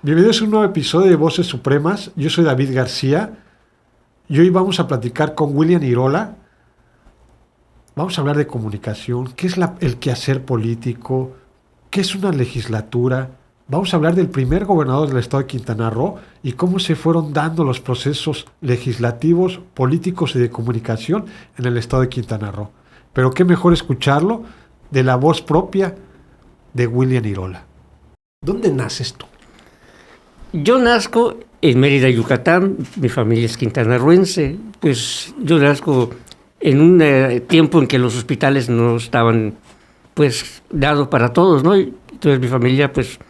Bienvenidos a un nuevo episodio de Voces Supremas. Yo soy David García y hoy vamos a platicar con William Irola. Vamos a hablar de comunicación, qué es el quehacer político, qué es una legislatura. Vamos a hablar del primer gobernador del estado de Quintana Roo y cómo se fueron dando los procesos legislativos, políticos y de comunicación en el estado de Quintana Roo. Pero qué mejor escucharlo de la voz propia de William Irola. ¿Dónde naces tú? Yo nazco en Mérida, Yucatán. Mi familia es quintanarroense. Pues yo nazco en un tiempo en que los hospitales no estaban pues dados para todos, ¿no? Entonces mi familia pues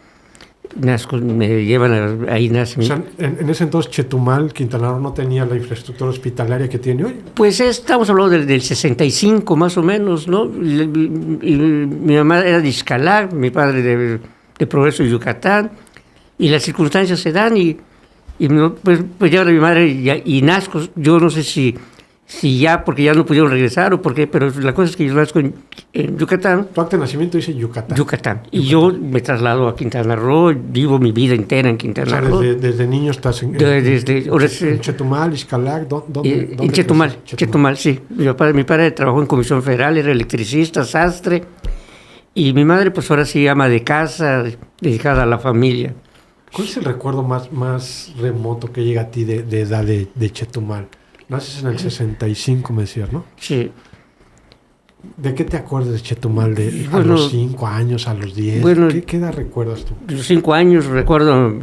nazco, me llevan ahí nace. O sea, en ese entonces Chetumal, Quintana Roo, no tenía la infraestructura hospitalaria que tiene hoy. Pues estamos hablando del 65 más o menos, ¿no? Y mi mamá era de Xcalá, mi padre de Progreso, Yucatán. Y las circunstancias se dan y pues llega mi madre y nazco. Yo no sé si ya, porque ya no pudieron regresar o por qué, pero la cosa es que yo nazco en Yucatán. Tu acta de nacimiento dice Yucatán. Yucatán. Y yo me traslado a Quintana Roo, vivo mi vida entera en Quintana Roo. O sea, desde niño estás en Chetumal, Xcalá, ¿dónde en Chetumal, sí. Mi padre trabajó en Comisión Federal, era electricista, sastre. Y mi madre, pues ahora sí, ama de casa, dedicada a la familia. ¿Cuál es el recuerdo más remoto que llega a ti de edad de Chetumal? Naces en el 65, me decías, ¿no? Sí. ¿De qué te acuerdas de Chetumal? ¿A los 5 años, a los 10? Bueno, ¿Qué edad recuerdas tú? A los 5 años recuerdo a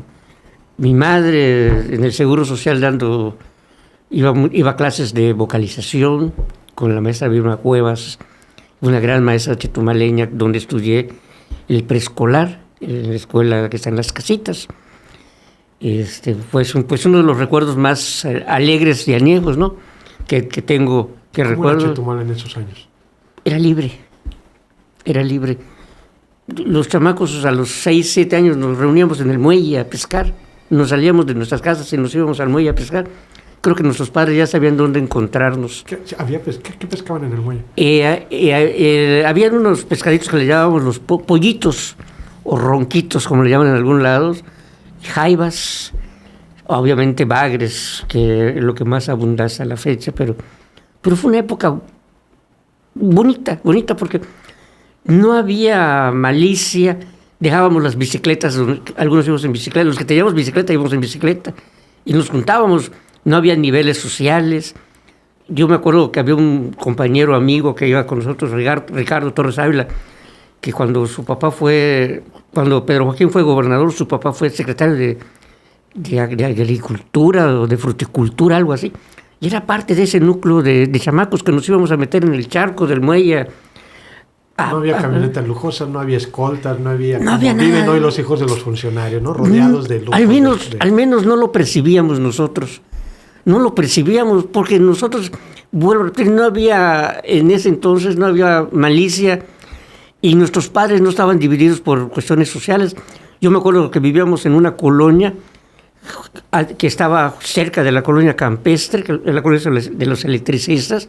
mi madre en el Seguro Social iba a clases de vocalización con la maestra Vilma Cuevas, una gran maestra chetumaleña, donde estudié el preescolar, en la escuela que está en Las Casitas. Pues uno de los recuerdos más alegres y añejos, ¿no? que tengo, que ¿Cómo recuerdo. era Chetumal en esos años? Era libre. Los chamacos a los 6, 7 años nos reuníamos en el muelle a pescar. Nos salíamos de nuestras casas y nos íbamos al muelle a pescar. Creo que nuestros padres ya sabían dónde encontrarnos. ¿Qué pescaban en el muelle? Habían unos pescaditos que le llamábamos los pollitos, o ronquitos, como le llaman en algunos lados, jaivas, obviamente bagres, que es lo que más abunda hasta la fecha, pero fue una época bonita porque no había malicia, dejábamos las bicicletas, algunos íbamos en bicicleta, los que teníamos bicicleta íbamos en bicicleta, y nos juntábamos, no había niveles sociales. Yo me acuerdo que había un compañero amigo que iba con nosotros, Ricardo Torres Ávila, que cuando Pedro Joaquín fue gobernador, su papá fue secretario de Agricultura o de Fruticultura, algo así. Y era parte de ese núcleo de chamacos que nos íbamos a meter en el charco del muelle. No había camionetas lujosas, no había escoltas, no había nada. Viven hoy los hijos de los funcionarios, ¿no? Rodeados de lujos. Al menos no lo percibíamos nosotros. No lo percibíamos porque nosotros, no había, en ese entonces no había malicia. Y nuestros padres no estaban divididos por cuestiones sociales. Yo me acuerdo que vivíamos en una colonia que estaba cerca de la colonia campestre, que es la colonia de los electricistas,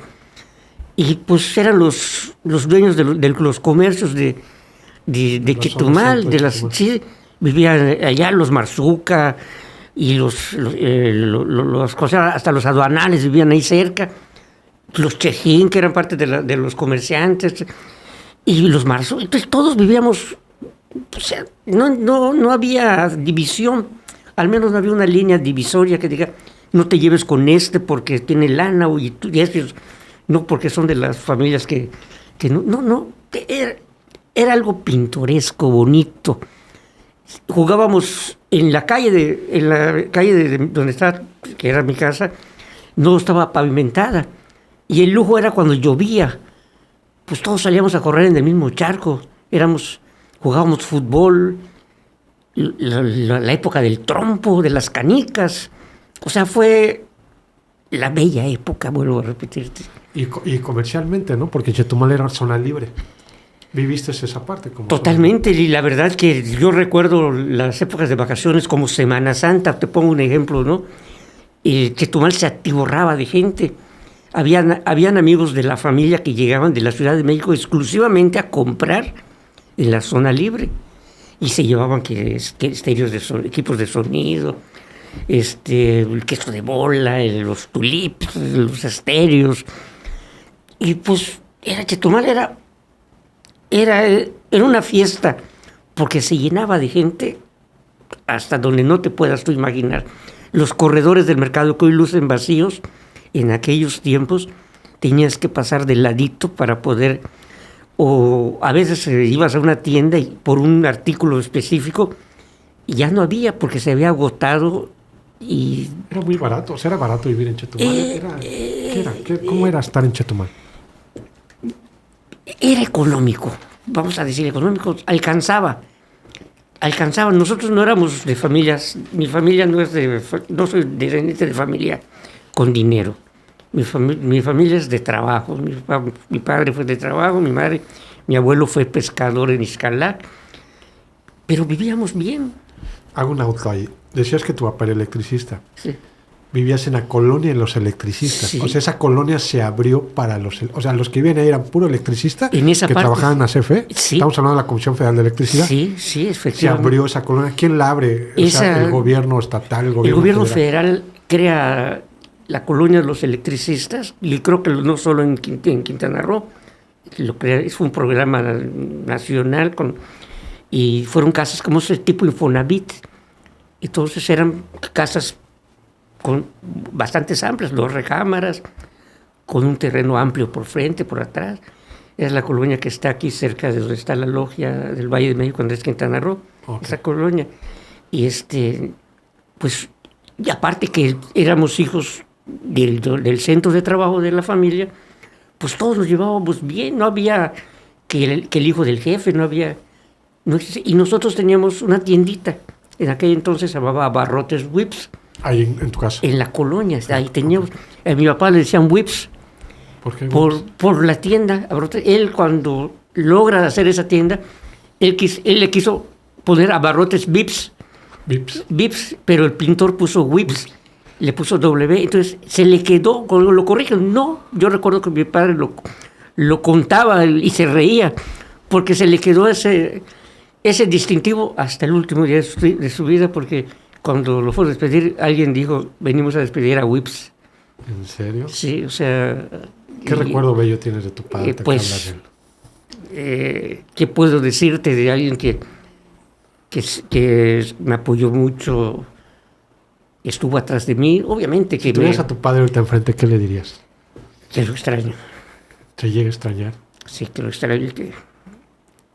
y pues eran los dueños de los comercios de Chetumal, sí, vivían allá los Marzuca y hasta los aduanales vivían ahí cerca, los Chejín, que eran parte de los comerciantes. Y los marzos, entonces todos vivíamos, o sea, no había división, al menos no había una línea divisoria que diga, no te lleves con porque tiene lana, y estos, no porque son de las familias que no, era algo pintoresco, bonito. Jugábamos en la calle donde estaba, que era mi casa, no estaba pavimentada, y el lujo era cuando llovía. Pues todos salíamos a correr en el mismo charco, jugábamos fútbol, la época del trompo, de las canicas, o sea, fue la bella época, vuelvo a repetirte. Y comercialmente, ¿no? Porque Chetumal era zona libre. ¿Viviste esa parte? Totalmente, y la verdad que yo recuerdo las épocas de vacaciones como Semana Santa, te pongo un ejemplo, ¿no? Chetumal se atiborraba de gente. Habían amigos de la familia que llegaban de la Ciudad de México exclusivamente a comprar en la zona libre. y se llevaban que estéreos equipos de sonido, el queso de bola, los tulips, los estéreos. Y pues Chetumal era una fiesta, porque se llenaba de gente hasta donde no te puedas tú imaginar. Los corredores del mercado que hoy lucen vacíos, en aquellos tiempos tenías que pasar de ladito para poder, o a veces ibas a una tienda y por un artículo específico y ya no había porque se había agotado. Y era muy barato, o sea, era barato vivir en Chetumal. ¿Cómo era estar en Chetumal? Era económico, vamos a decir económico, alcanzaba. Nosotros no éramos de familias, mi familia no soy descendiente de familia con dinero. Mi familia es de trabajo, mi padre fue de trabajo, mi abuelo fue pescador en Xcalac, pero vivíamos bien. Hago un auto ahí. Decías que tu papá era electricista. Sí. Vivías en la colonia de los electricistas. Sí. O sea, esa colonia se abrió para los que vivían ahí eran puro electricistas en esa que parte, trabajaban en la CFE. Sí. Estamos hablando de la Comisión Federal de Electricidad. Sí, efectivamente. Se abrió esa colonia. ¿Quién la abre? O sea, el gobierno estatal, el gobierno federal crea la colonia de los electricistas, y creo que no solo en Quintana Roo, fue un programa nacional y fueron casas como ese tipo Infonavit. Entonces eran casas con bastantes amplias, 2 recámaras, con un terreno amplio por frente, por atrás. Es la colonia que está aquí cerca de donde está la logia del Valle de México, cuando es Quintana Roo, okay. Esa colonia. Y pues, y aparte que éramos hijos del centro de trabajo de la familia, pues todos nos llevábamos bien, no había que el hijo del jefe, y nosotros teníamos una tiendita, en aquel entonces se llamaba Abarrotes Whips. Ahí en tu casa. En la colonia, ahí teníamos, a mi papá le decían Whips. ¿Por qué? Por la tienda. Él cuando logra hacer esa tienda, él le quiso poner Abarrotes Vips, pero el pintor puso Whips. Le puso W, entonces se le quedó, cuando lo corrigen, no, yo recuerdo que mi padre lo contaba y se reía, porque se le quedó ese distintivo hasta el último día de su vida, porque cuando lo fue a despedir, alguien dijo, venimos a despedir a Whips. ¿En serio? Sí, o sea... ¿Qué recuerdo bello tienes de tu padre? Pues, ¿qué puedo decirte de alguien que me apoyó mucho? Estuvo atrás de mí, obviamente que... Si tuvieras a tu padre ahorita enfrente, ¿qué le dirías? Que lo extraño. ¿Te llega a extrañar? Sí, que lo extraño,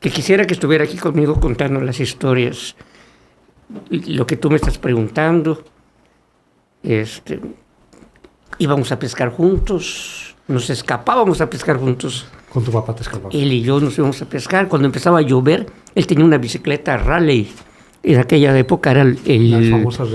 que quisiera que estuviera aquí conmigo contando las historias, lo que tú me estás preguntando. Íbamos a pescar juntos, nos escapábamos a pescar juntos. ¿Con tu papá te escapabas? Él y yo nos íbamos a pescar. Cuando empezaba a llover, él tenía una bicicleta Raleigh. En aquella época era las famosas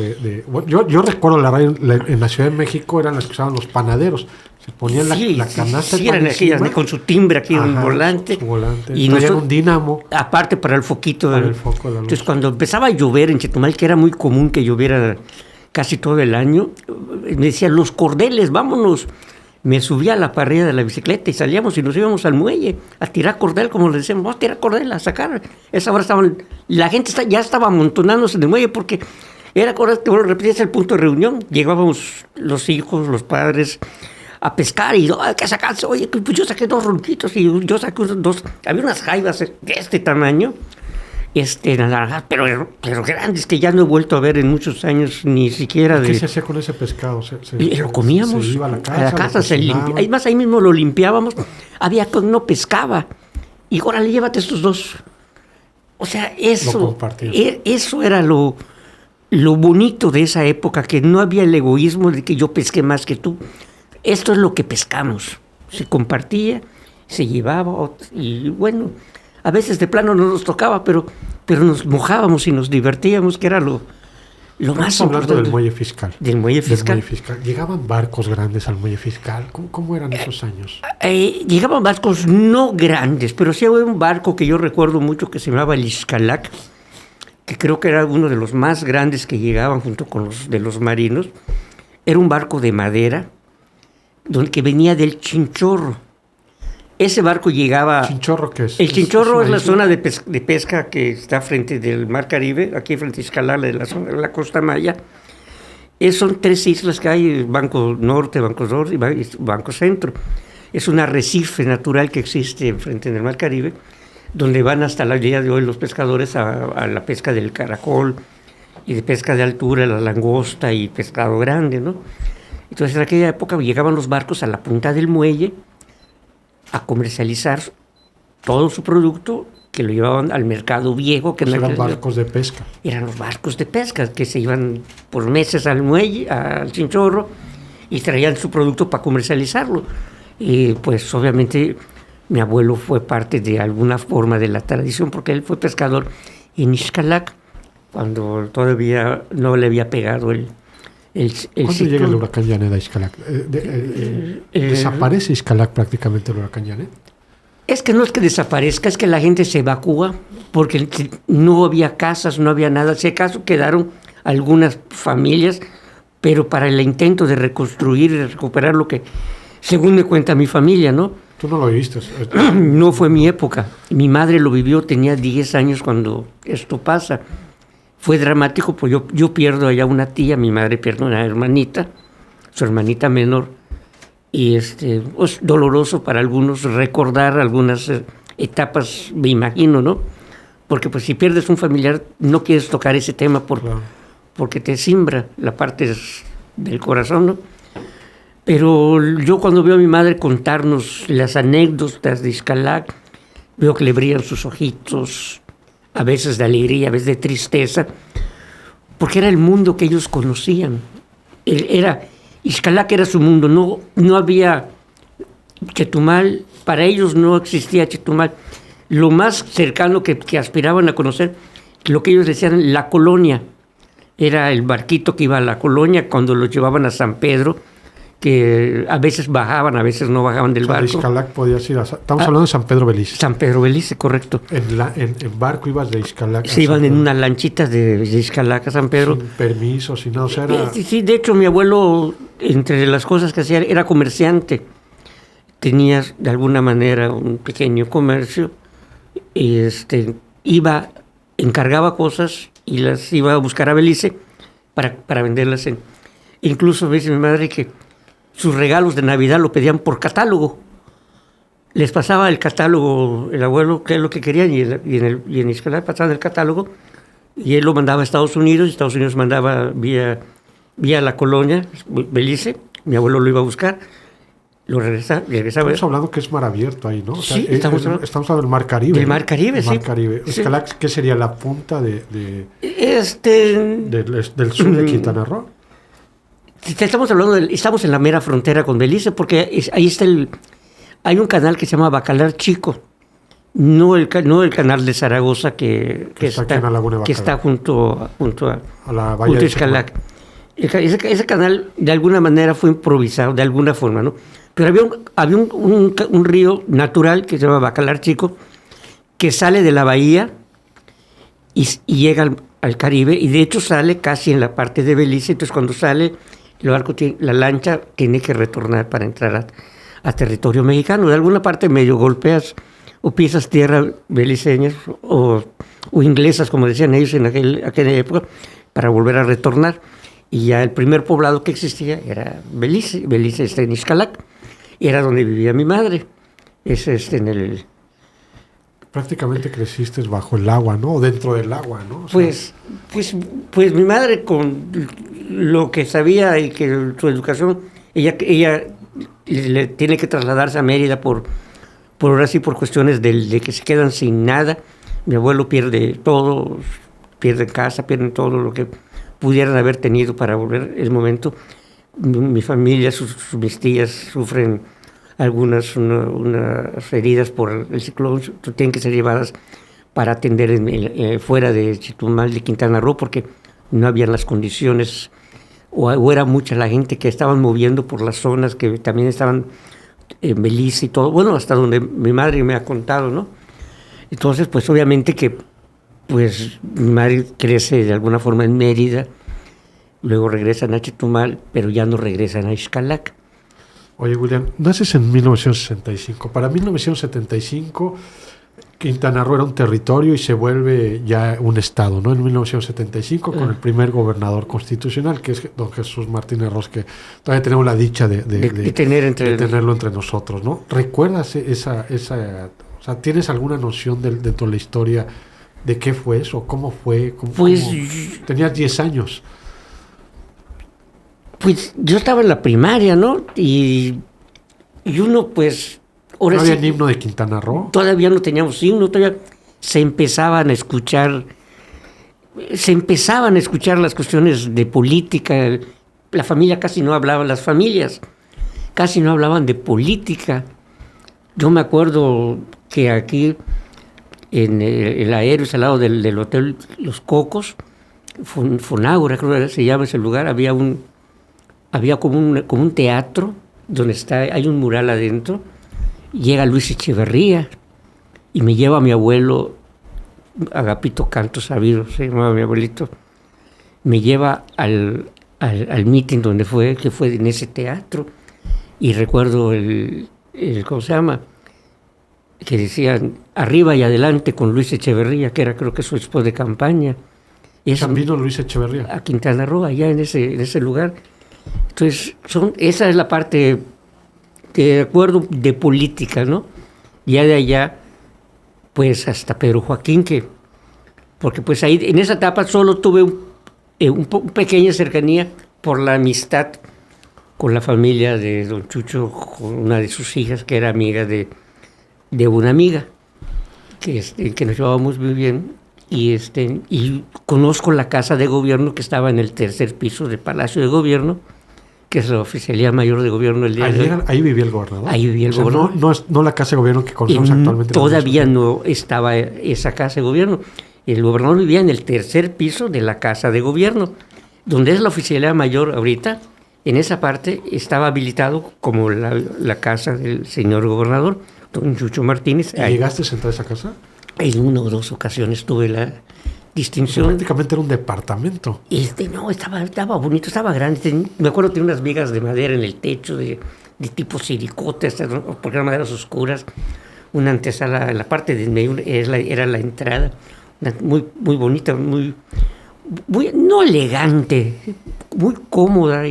yo recuerdo la radio en la Ciudad de México eran las que usaban los panaderos. Se ponían la canasta. Sí, eran aquellas con su timbre aquí, un volante. Su volante. Y traían un dínamo. Aparte para el foquito. Para el foco de la luz. Entonces cuando empezaba a llover en Chetumal, que era muy común que lloviera casi todo el año, me decían, los cordeles, vámonos. Me subía a la parrilla de la bicicleta y salíamos y nos íbamos al muelle a tirar cordel, como le decíamos, vamos a tirar cordel, a sacar. Esa hora la gente ya estaba amontonándose en el muelle porque era, repetías el punto de reunión. Llegábamos los hijos, los padres a pescar y hay que sacarse. Oye, pues yo saqué 2 ronquitos y yo saqué 2. Había unas jaivas de este tamaño. Naranjas, pero grandes, que ya no he vuelto a ver en muchos años, ni siquiera ¿Qué se hacía con ese pescado? Lo comíamos. Se iba a la casa, se limpia. Además, ahí mismo lo limpiábamos. Había que no pescaba. Y órale, llévate estos 2. O sea, eso era lo bonito de esa época, que no había el egoísmo de que yo pesqué más que tú. Esto es lo que pescamos. Se compartía, se llevaba, y bueno... A veces de plano no nos tocaba, pero nos mojábamos y nos divertíamos, que era lo más importante. Hablando del muelle fiscal. Del muelle fiscal. ¿Llegaban barcos grandes al muelle fiscal? ¿Cómo eran esos años? Llegaban barcos no grandes, pero sí había un barco que yo recuerdo mucho que se llamaba el Xcalac, que creo que era uno de los más grandes que llegaban junto con los de los marinos. Era un barco de madera que venía del Chinchorro. ese barco llegaba... ¿Chinchorro qué es? El Chinchorro es la isla? zona de pesca que está frente del Mar Caribe, aquí frente a Izcalal, de la costa maya. Son 3 islas que hay, Banco Norte, Banco Sur y Banco Centro. Es un arrecife natural que existe frente del Mar Caribe, donde van hasta el día de hoy los pescadores a la pesca del caracol y de pesca de altura, la langosta y pescado grande, ¿no? Entonces en aquella época llegaban los barcos a la punta del muelle a comercializar todo su producto, que lo llevaban al mercado viejo. Que Eran barcos de pesca. Eran los barcos de pesca que se iban por meses al muelle, al Chinchorro, y traían su producto para comercializarlo. Y pues obviamente mi abuelo fue parte de alguna forma de la tradición, porque él fue pescador en Ixcalac, cuando todavía no le había pegado el ¿Cuándo llega el huracán Janet a Ixcalac? ¿Desaparece Ixcalac prácticamente el huracán Janet? Es que no es que desaparezca, es que la gente se evacúa, porque no había casas, no había nada. Si acaso quedaron algunas familias, pero para el intento de reconstruir y de recuperar lo que, según me cuenta mi familia, ¿no? Tú no lo viviste. No fue mi época. Mi madre lo vivió, tenía 10 años cuando esto pasa. Fue dramático, pues yo pierdo allá una tía, mi madre pierde una hermanita, su hermanita menor. Y es doloroso para algunos recordar algunas etapas, me imagino, ¿no? Porque pues si pierdes un familiar no quieres tocar ese tema Claro. porque te simbra la parte del corazón, ¿no? Pero yo cuando veo a mi madre contarnos las anécdotas de Ixcalac, veo que le brillan sus ojitos, a veces de alegría, a veces de tristeza, porque era el mundo que ellos conocían. Ixcalac era su mundo, no había Chetumal, para ellos no existía Chetumal. Lo más cercano que aspiraban a conocer, lo que ellos decían, la colonia, era el barquito que iba a la colonia cuando los llevaban a San Pedro, que a veces bajaban, a veces no bajaban del barco. De Ixcalac podías ir estamos hablando de San Pedro Belice. San Pedro Belice, correcto. En barco ibas de Ixcalac. Se iban en una lanchita de Ixcalac a San Pedro. Sin permiso, sin nada. O sea, era... Sí, de hecho mi abuelo, entre las cosas que hacía, era comerciante. Tenía de alguna manera un pequeño comercio y encargaba cosas y las iba a buscar a Belice para venderlas. Incluso me dice mi madre que sus regalos de Navidad lo pedían por catálogo. Les pasaba el catálogo, el abuelo, qué es lo que querían, y en Ixcalac pasaban el catálogo, y él lo mandaba a Estados Unidos, y Estados Unidos mandaba vía la colonia, Belice, mi abuelo lo iba a buscar, lo regresaba. Estamos hablando que es mar abierto ahí, ¿no? O sea, Sí, estamos hablando del Mar Caribe. Del Mar Caribe, sí. Mar Caribe. Sí. Ixcalac, ¿qué sería la punta del sur de Quintana Roo? Estamos hablando estamos en la mera frontera con Belice, porque ahí está hay un canal que se llama Bacalar Chico, no el canal de Zaragoza que está aquí en la Laguna de que Bacalar. está junto A la junto bahía a de Ixcalac. Ese canal de alguna manera fue improvisado, de alguna forma, ¿no? Pero había un río natural que se llama Bacalar Chico, que sale de la bahía y llega al Caribe, y de hecho sale casi en la parte de Belice. Entonces cuando sale la lancha tiene que retornar para entrar a territorio mexicano. De alguna parte medio golpeas o pisas tierra beliceñas o inglesas, como decían ellos en aquella época, para volver a retornar. Y ya el primer poblado que existía era Belice. Belice está en Ixcalac, y era donde vivía mi madre. Prácticamente creciste bajo el agua, ¿no? O dentro del agua, ¿no? O sea, Pues mi madre, con lo que sabía y que su educación, ella le tiene que trasladarse a Mérida por ahora sí, por cuestiones de que se quedan sin nada. Mi abuelo pierde todo, pierde casa, pierden todo lo que pudieran haber tenido para volver el momento. Mi familia, mis tías sufren unas heridas por el ciclón, tienen que ser llevadas para atender fuera de Chetumal, de Quintana Roo, porque no habían las condiciones, o era mucha la gente que estaban moviendo por las zonas que también estaban en Belice y todo, bueno, hasta donde mi madre me ha contado, ¿no? Entonces, pues obviamente que pues mi madre crece de alguna forma en Mérida, luego regresan a Chetumal, pero ya no regresan a Ixcalac. Oye, William, naces en 1965. Para 1975, Quintana Roo era un territorio y se vuelve ya un estado, ¿no? En 1975, con el primer gobernador constitucional, que es don Jesús Martínez Ross, que todavía tenemos la dicha de tenerlo entre nosotros, ¿no? ¿Recuerdas o sea, tienes alguna noción dentro de la historia de qué fue eso? ¿Cómo fue? Tenías 10 años. Pues yo estaba en la primaria, ¿no? Y uno, pues... Ahora ¿no había himno de Quintana Roo? Todavía no teníamos himno, todavía se empezaban a escuchar las cuestiones de política. La familia casi no hablaba, las familias casi no hablaban de política. Yo me acuerdo que aquí, en el Aéreos, al lado del Hotel Los Cocos, Fonágora, creo que se llama ese lugar, había como un teatro donde hay un mural adentro. Llega Luis Echeverría y me lleva a mi abuelo, Agapito Canto Sabido, se llamaba mi abuelito, me lleva al meeting que fue en ese teatro, y recuerdo ¿cómo se llama? Que decían arriba y adelante con Luis Echeverría, que era creo que su esposo de campaña. Vino Luis Echeverría a Quintana Roo, allá en ese lugar. Entonces, esa es la parte que recuerdo de política, ¿no? Ya de allá, pues hasta Pedro Joaquín, porque pues ahí en esa etapa solo tuve una pequeña cercanía por la amistad con la familia de don Chucho, con una de sus hijas que era amiga de una amiga, que nos llevábamos muy bien, y conozco la casa de gobierno que estaba en el tercer piso del Palacio de Gobierno, que es la Oficialía Mayor de Gobierno del día de hoy. Ahí vivía el gobernador. Ahí vivía el gobernador. No la casa de gobierno que conocemos actualmente. Todavía no estaba esa casa de gobierno. El gobernador vivía en el tercer piso de la casa de gobierno, donde es la Oficialía Mayor ahorita. En esa parte estaba habilitado como la casa del señor gobernador, don Chucho Martínez. ¿Y llegaste a entrar a esa casa? En una o dos ocasiones tuve la distinción. Prácticamente era un departamento. No, estaba bonito, estaba grande. Me acuerdo que tenía unas vigas de madera en el techo de tipo siricote, porque eran maderas oscuras. Una antesala, la parte de medio era la entrada, muy, muy bonita, muy no elegante, muy cómoda,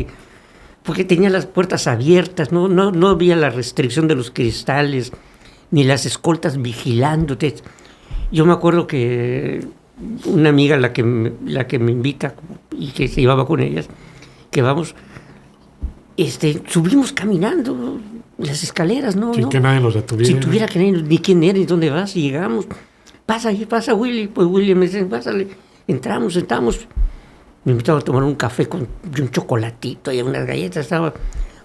porque tenía las puertas abiertas, no había la restricción de los cristales, ni las escoltas vigilándote. Yo me acuerdo que una amiga, la que me invita y que se llevaba con ellas, que vamos, subimos caminando las escaleras, sin que nadie los detuviera. Sin tuviera que nadie, ni quién eres, dónde vas, y llegamos. Pasa Willy. Pues Willy me dice, pásale. Entramos, sentamos. Me invitaron a tomar un café con un chocolatito y unas galletas.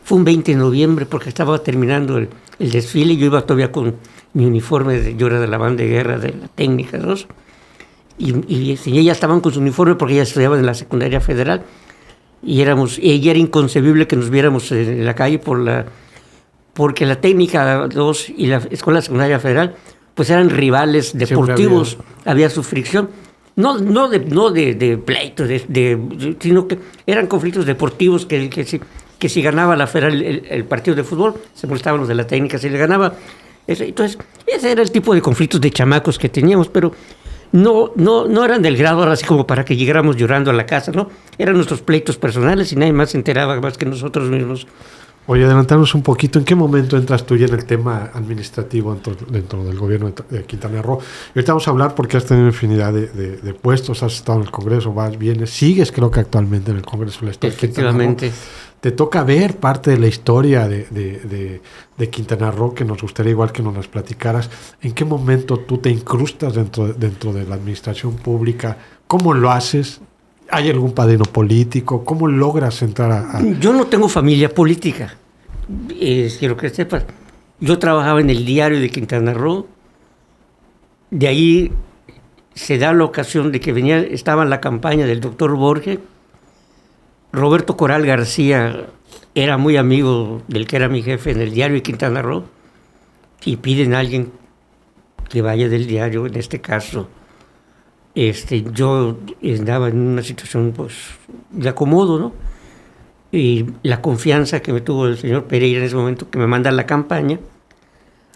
Fue un 20 de noviembre porque estaba terminando el desfile. Yo iba todavía con mi uniforme, yo era de la banda de guerra de la técnica 2. Y ellas estaban con su uniforme porque ellas estudiaban en la secundaria federal. Y ella era inconcebible que nos viéramos en la calle porque la técnica 2 y la escuela secundaria federal pues eran rivales deportivos, había su fricción. No de pleito, sino que eran conflictos deportivos que si ganaba la federal el partido de fútbol, se molestaban los de la técnica, si le ganaba. Entonces, ese era el tipo de conflictos de chamacos que teníamos, pero no eran del grado ahora así como para que llegáramos llorando a la casa, ¿no? Eran nuestros pleitos personales y nadie más se enteraba más que nosotros mismos. Oye, adelantarnos un poquito, ¿en qué momento entras tú ya en el tema administrativo dentro del gobierno de Quintana Roo? Y ahorita vamos a hablar porque has tenido infinidad de puestos, has estado en el Congreso, vienes, sigues creo que actualmente en el Congreso del Estado de Quintana Roo. Efectivamente. Te toca ver parte de la historia de Quintana Roo, que nos gustaría igual que nos las platicaras. ¿En qué momento tú te incrustas dentro de la administración pública? ¿Cómo lo haces? ¿Hay algún padrino político? ¿Cómo logras entrar a...? Yo no tengo familia política. Quiero que sepas. Yo trabajaba en el diario de Quintana Roo. De ahí se da la ocasión de que estaba en la campaña del doctor Borges. Roberto Coral García era muy amigo del que era mi jefe en el diario de Quintana Roo. Y piden a alguien que vaya del diario, en este caso. Yo andaba en una situación pues de acomodo, ¿no? Y la confianza que me tuvo el señor Pereira en ese momento, que me manda a la campaña,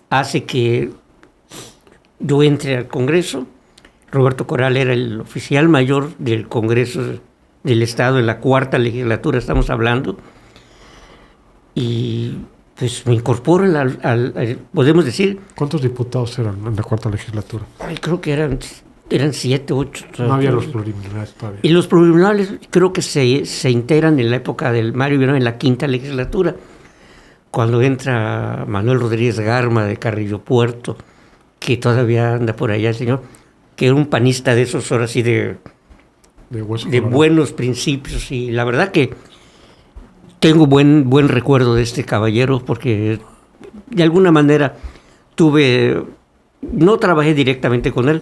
hace que yo entre al Congreso. Roberto Corral era el oficial mayor del Congreso del Estado en la 4ª legislatura, estamos hablando. Y pues me incorporo podemos decir... ¿Cuántos diputados eran en la 4ª legislatura? Creo que eran 7, 8. No había los plurinominales todavía. Y los plurinominales creo que se integran en la época del Mario Villanueva, en la 5ª legislatura, cuando entra Manuel Rodríguez Garma de Carrillo Puerto, que todavía anda por allá el señor, que era un panista de esos, ahora sí, de buenos principios. Y la verdad que tengo buen recuerdo de este caballero, porque de alguna manera no trabajé directamente con él,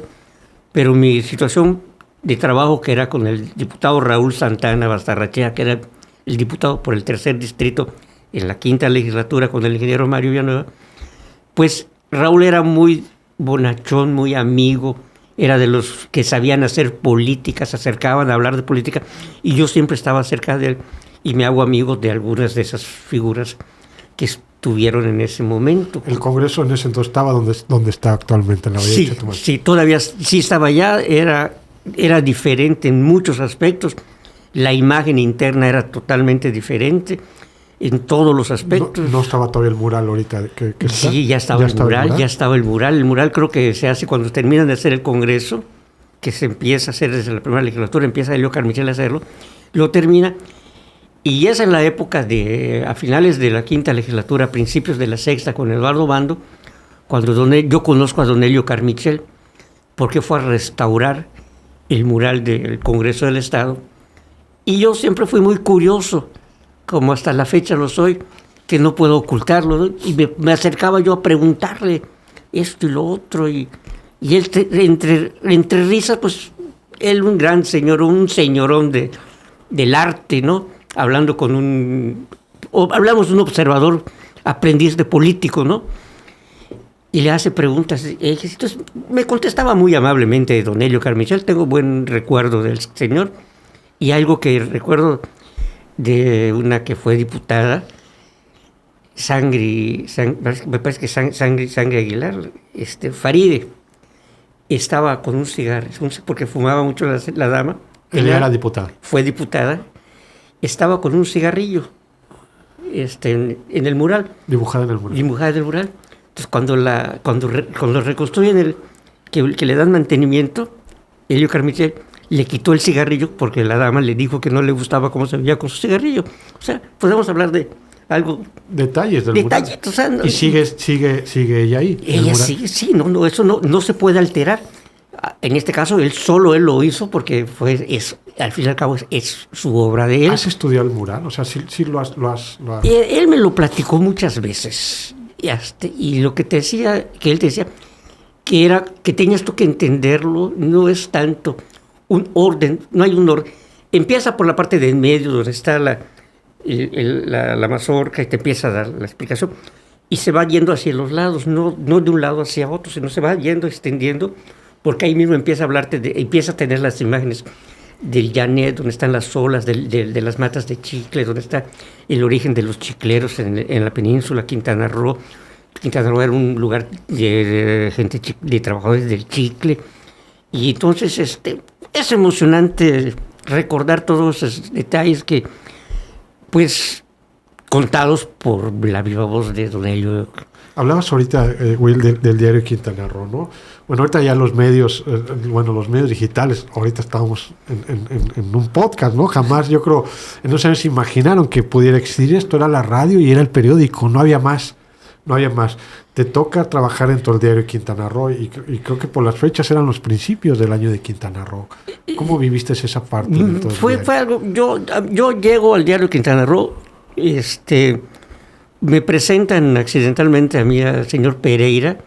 pero mi situación de trabajo, que era con el diputado Raúl Santana Bastarrachea, que era el diputado por el 3er distrito en la 5ª legislatura con el ingeniero Mario Villanueva, pues Raúl era muy bonachón, muy amigo, era de los que sabían hacer política, se acercaban a hablar de política, y yo siempre estaba cerca de él, y me hago amigo de algunas de esas figuras que estuvieron en ese momento. El Congreso en ese entonces estaba donde está actualmente, en la Bahía de Chetumal. Sí, todavía sí estaba allá, era diferente en muchos aspectos, la imagen interna era totalmente diferente en todos los aspectos. No estaba todavía el mural ahorita que está. Sí, ya estaba el mural. El mural creo que se hace cuando terminan de hacer el Congreso, que se empieza a hacer desde la primera legislatura, empieza Helio Carmichael a hacerlo, lo termina, y es en la época a finales de la 5ª legislatura, principios de la 6ª, con Eduardo Bando, cuando yo conozco a don Helio Carmichael, porque fue a restaurar el mural del Congreso del Estado, y yo siempre fui muy curioso, como hasta la fecha lo soy, que no puedo ocultarlo, ¿no? Y me acercaba yo a preguntarle esto y lo otro, y él entre risas, pues él un gran señor, un señorón del arte, ¿no? Hablamos de un observador, aprendiz de político, ¿no? Y le hace preguntas. Entonces me contestaba muy amablemente don Helio Carmichael. Tengo buen recuerdo del señor, y algo que recuerdo de una que fue diputada, me parece que Sangre Aguilar, Faride, estaba con un cigarro, porque fumaba mucho la dama. Ella era diputada. Fue diputada, estaba con un cigarrillo en el mural. Dibujada en el mural. Entonces cuando reconstruyen que le dan mantenimiento, Helio Carmichael le quitó el cigarrillo porque la dama le dijo que no le gustaba cómo se veía con su cigarrillo. O sea, podemos hablar de algo... Detalles del mural. O sea, ¿Y sigue ella ahí? Ella sigue, sí, no, eso no se puede alterar. En este caso, él lo hizo porque al fin y al cabo es su obra de él. ¿Has estudiado el mural? O sea, sí lo has... Él me lo platicó muchas veces. Y lo que él te decía, que tenías tú que entenderlo, no es tanto un orden, no hay un orden. Empieza por la parte de en medio, donde está la mazorca, y te empieza a dar la explicación, y se va yendo hacia los lados, no de un lado hacia otro, sino se va yendo, extendiendo, porque ahí mismo empieza a hablarte, empieza a tener las imágenes del Llanet, donde están las olas de las matas de chicle, donde está el origen de los chicleros en la península, Quintana Roo. Quintana Roo era un lugar de gente, de trabajadores del chicle, y entonces es emocionante recordar todos esos detalles que, pues, contados por la viva voz de don Helio. Hablabas ahorita, Will, del diario Quintana Roo, ¿no? Bueno, ahorita ya los medios digitales, ahorita estamos en un podcast, ¿no? Jamás, yo creo, en esos años se imaginaron que pudiera existir esto. Era la radio y era el periódico, no había más. Te toca trabajar dentro del diario Quintana Roo, y creo que por las fechas eran los principios del año de Quintana Roo. ¿Cómo viviste esa parte? Fue algo, yo llego al diario Quintana Roo, me presentan accidentalmente a mí al señor Pereira.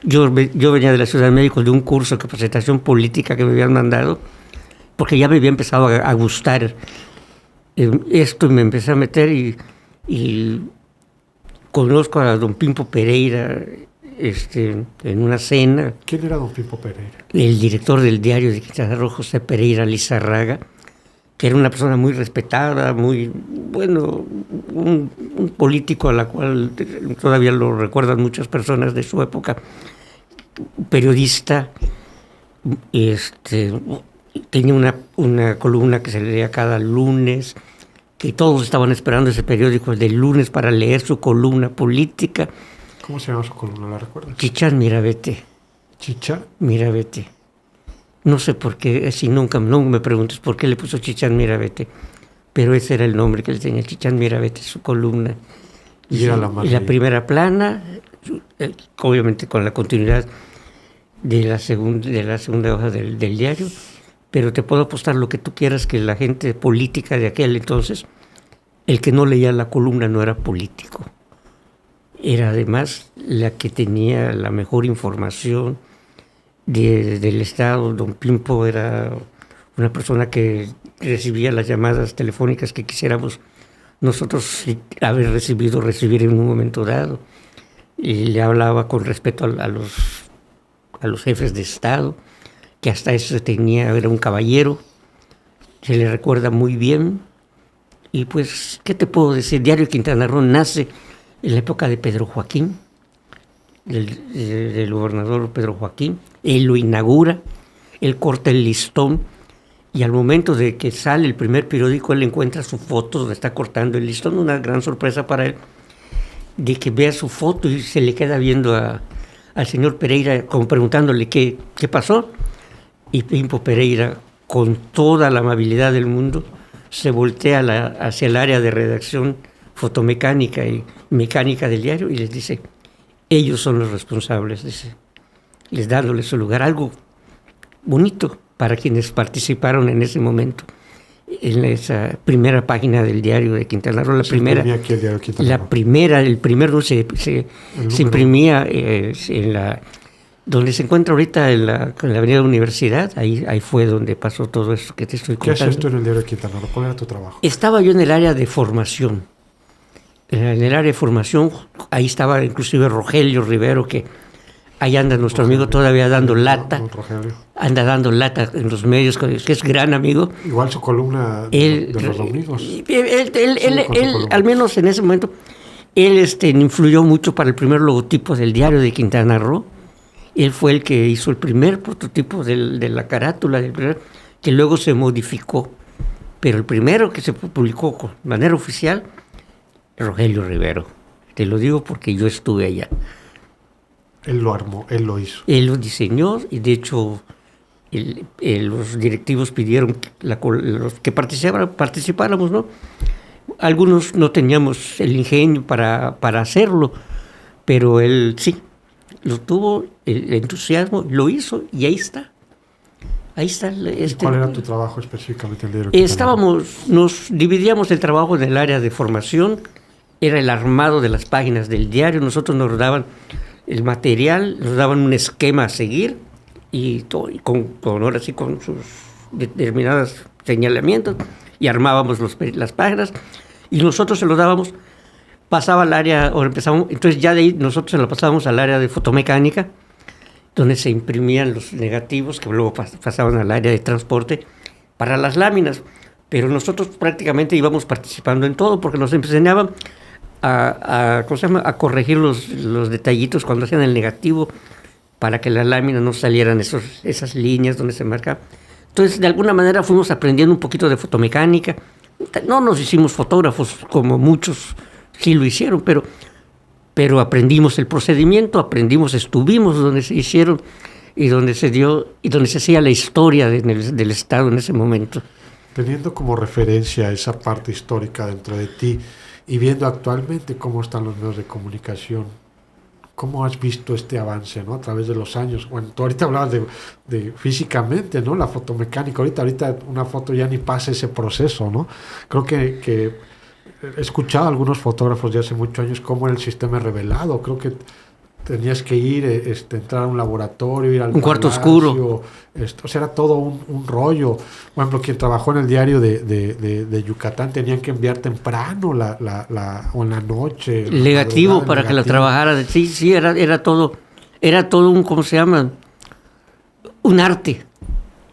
Yo venía de la Ciudad de México de un curso de capacitación política que me habían mandado, porque ya me había empezado a gustar esto, y me empecé a meter y conozco a don Pimpo Pereira en una cena. ¿Quién era don Pimpo Pereira? El director del diario de Quintana Roo, José Pereira Lizarraga, que era una persona muy respetada, muy, bueno, un político a la cual todavía lo recuerdan muchas personas de su época, periodista, tenía una columna que se leía cada lunes, que todos estaban esperando ese periódico del lunes para leer su columna política. ¿Cómo se llama su columna? ¿La recuerdas? Chichán Mirabete. ¿Chicha? Mirabete. No sé por qué, si no me preguntes por qué le puso Chichán Mirabete, pero ese era el nombre que le tenía, Chichán Mirabete, su columna. Y era la la primera plana, obviamente con la continuidad de la segunda hoja del diario, pero te puedo apostar lo que tú quieras que la gente política de aquel entonces, el que no leía la columna no era político. Era además la que tenía la mejor información del Estado. Don Pimpo era una persona que recibía las llamadas telefónicas que quisiéramos nosotros recibir en un momento dado, y le hablaba con respeto a los jefes de Estado, que hasta eso era un caballero, se le recuerda muy bien. Y pues, ¿qué te puedo decir? Diario Quintana Roo nace en la época de Pedro Joaquín, del gobernador Pedro Joaquín. Él lo inaugura, él corta el listón, y al momento de que sale el primer periódico, él encuentra su foto donde está cortando el listón. Una gran sorpresa para él, de que vea su foto y se le queda viendo al señor Pereira, como preguntándole qué pasó. Y Pimpo Pereira, con toda la amabilidad del mundo, se voltea hacia el área de redacción fotomecánica y mecánica del diario y les dice: ellos son los responsables, dice, les dándole su lugar. Algo bonito para quienes participaron en ese momento en esa primera página del diario de Quintana Roo. El primer número se imprimía donde se encuentra ahorita en la Avenida Universidad. Ahí fue donde pasó todo eso que te estoy contando. ¿Qué hacías tú en el diario de Quintana Roo? ¿Cuál era tu trabajo? Estaba yo en el área de formación. En el área de formación, ahí estaba inclusive Rogelio Rivero, que ahí anda nuestro amigo todavía dando lata. Anda dando lata en los medios, que es gran amigo. Igual su columna de los domingos. Él, al menos en ese momento, él influyó mucho para el primer logotipo del diario de Quintana Roo. Él fue el que hizo el primer prototipo de la carátula, que luego se modificó. Pero el primero que se publicó de manera oficial, Rogelio Rivero. Te lo digo porque yo estuve allá. Él lo armó, él lo hizo. Él lo diseñó, y de hecho los directivos pidieron los que participáramos, ¿no? Algunos no teníamos el ingenio para hacerlo, pero él sí, lo tuvo, el entusiasmo, lo hizo, y ahí está. Ahí está. ¿Cuál era tu trabajo específicamente en el diario? Nos dividíamos el trabajo en el área de formación, era el armado de las páginas del diario. Nosotros nos daban el material, nos daban un esquema a seguir, y ahora sí, con sus determinados señalamientos, y armábamos las páginas, y nosotros se lo dábamos. Pasaba al área, o empezamos, entonces ya de ahí nosotros se lo pasábamos al área de fotomecánica, donde se imprimían los negativos, que luego pasaban al área de transporte para las láminas. Pero nosotros prácticamente íbamos participando en todo, porque nos enseñaban a corregir los detallitos cuando hacían el negativo, para que la lámina no salieran esas líneas donde se marcaba. Entonces, de alguna manera fuimos aprendiendo un poquito de fotomecánica. No nos hicimos fotógrafos como muchos sí lo hicieron, pero aprendimos el procedimiento, estuvimos donde se hicieron y donde se dio y donde se hacía la historia del Estado en ese momento. Teniendo como referencia esa parte histórica dentro de ti y viendo actualmente cómo están los medios de comunicación, ¿cómo has visto este avance, ¿no? A través de los años? Bueno, tú ahorita hablabas de físicamente, ¿no? La fotomecánica, ahorita una foto ya ni pasa ese proceso, ¿no? Creo que he escuchado a algunos fotógrafos de hace muchos años cómo era el sistema revelado. Creo que tenías que ir, entrar a un laboratorio, ir al cuarto oscuro. O sea, era todo un rollo. Por ejemplo, quien trabajó en el diario de Yucatán tenían que enviar temprano o en la noche. El negativo para que la trabajara. Sí, era todo un, ¿cómo se llama? Un arte.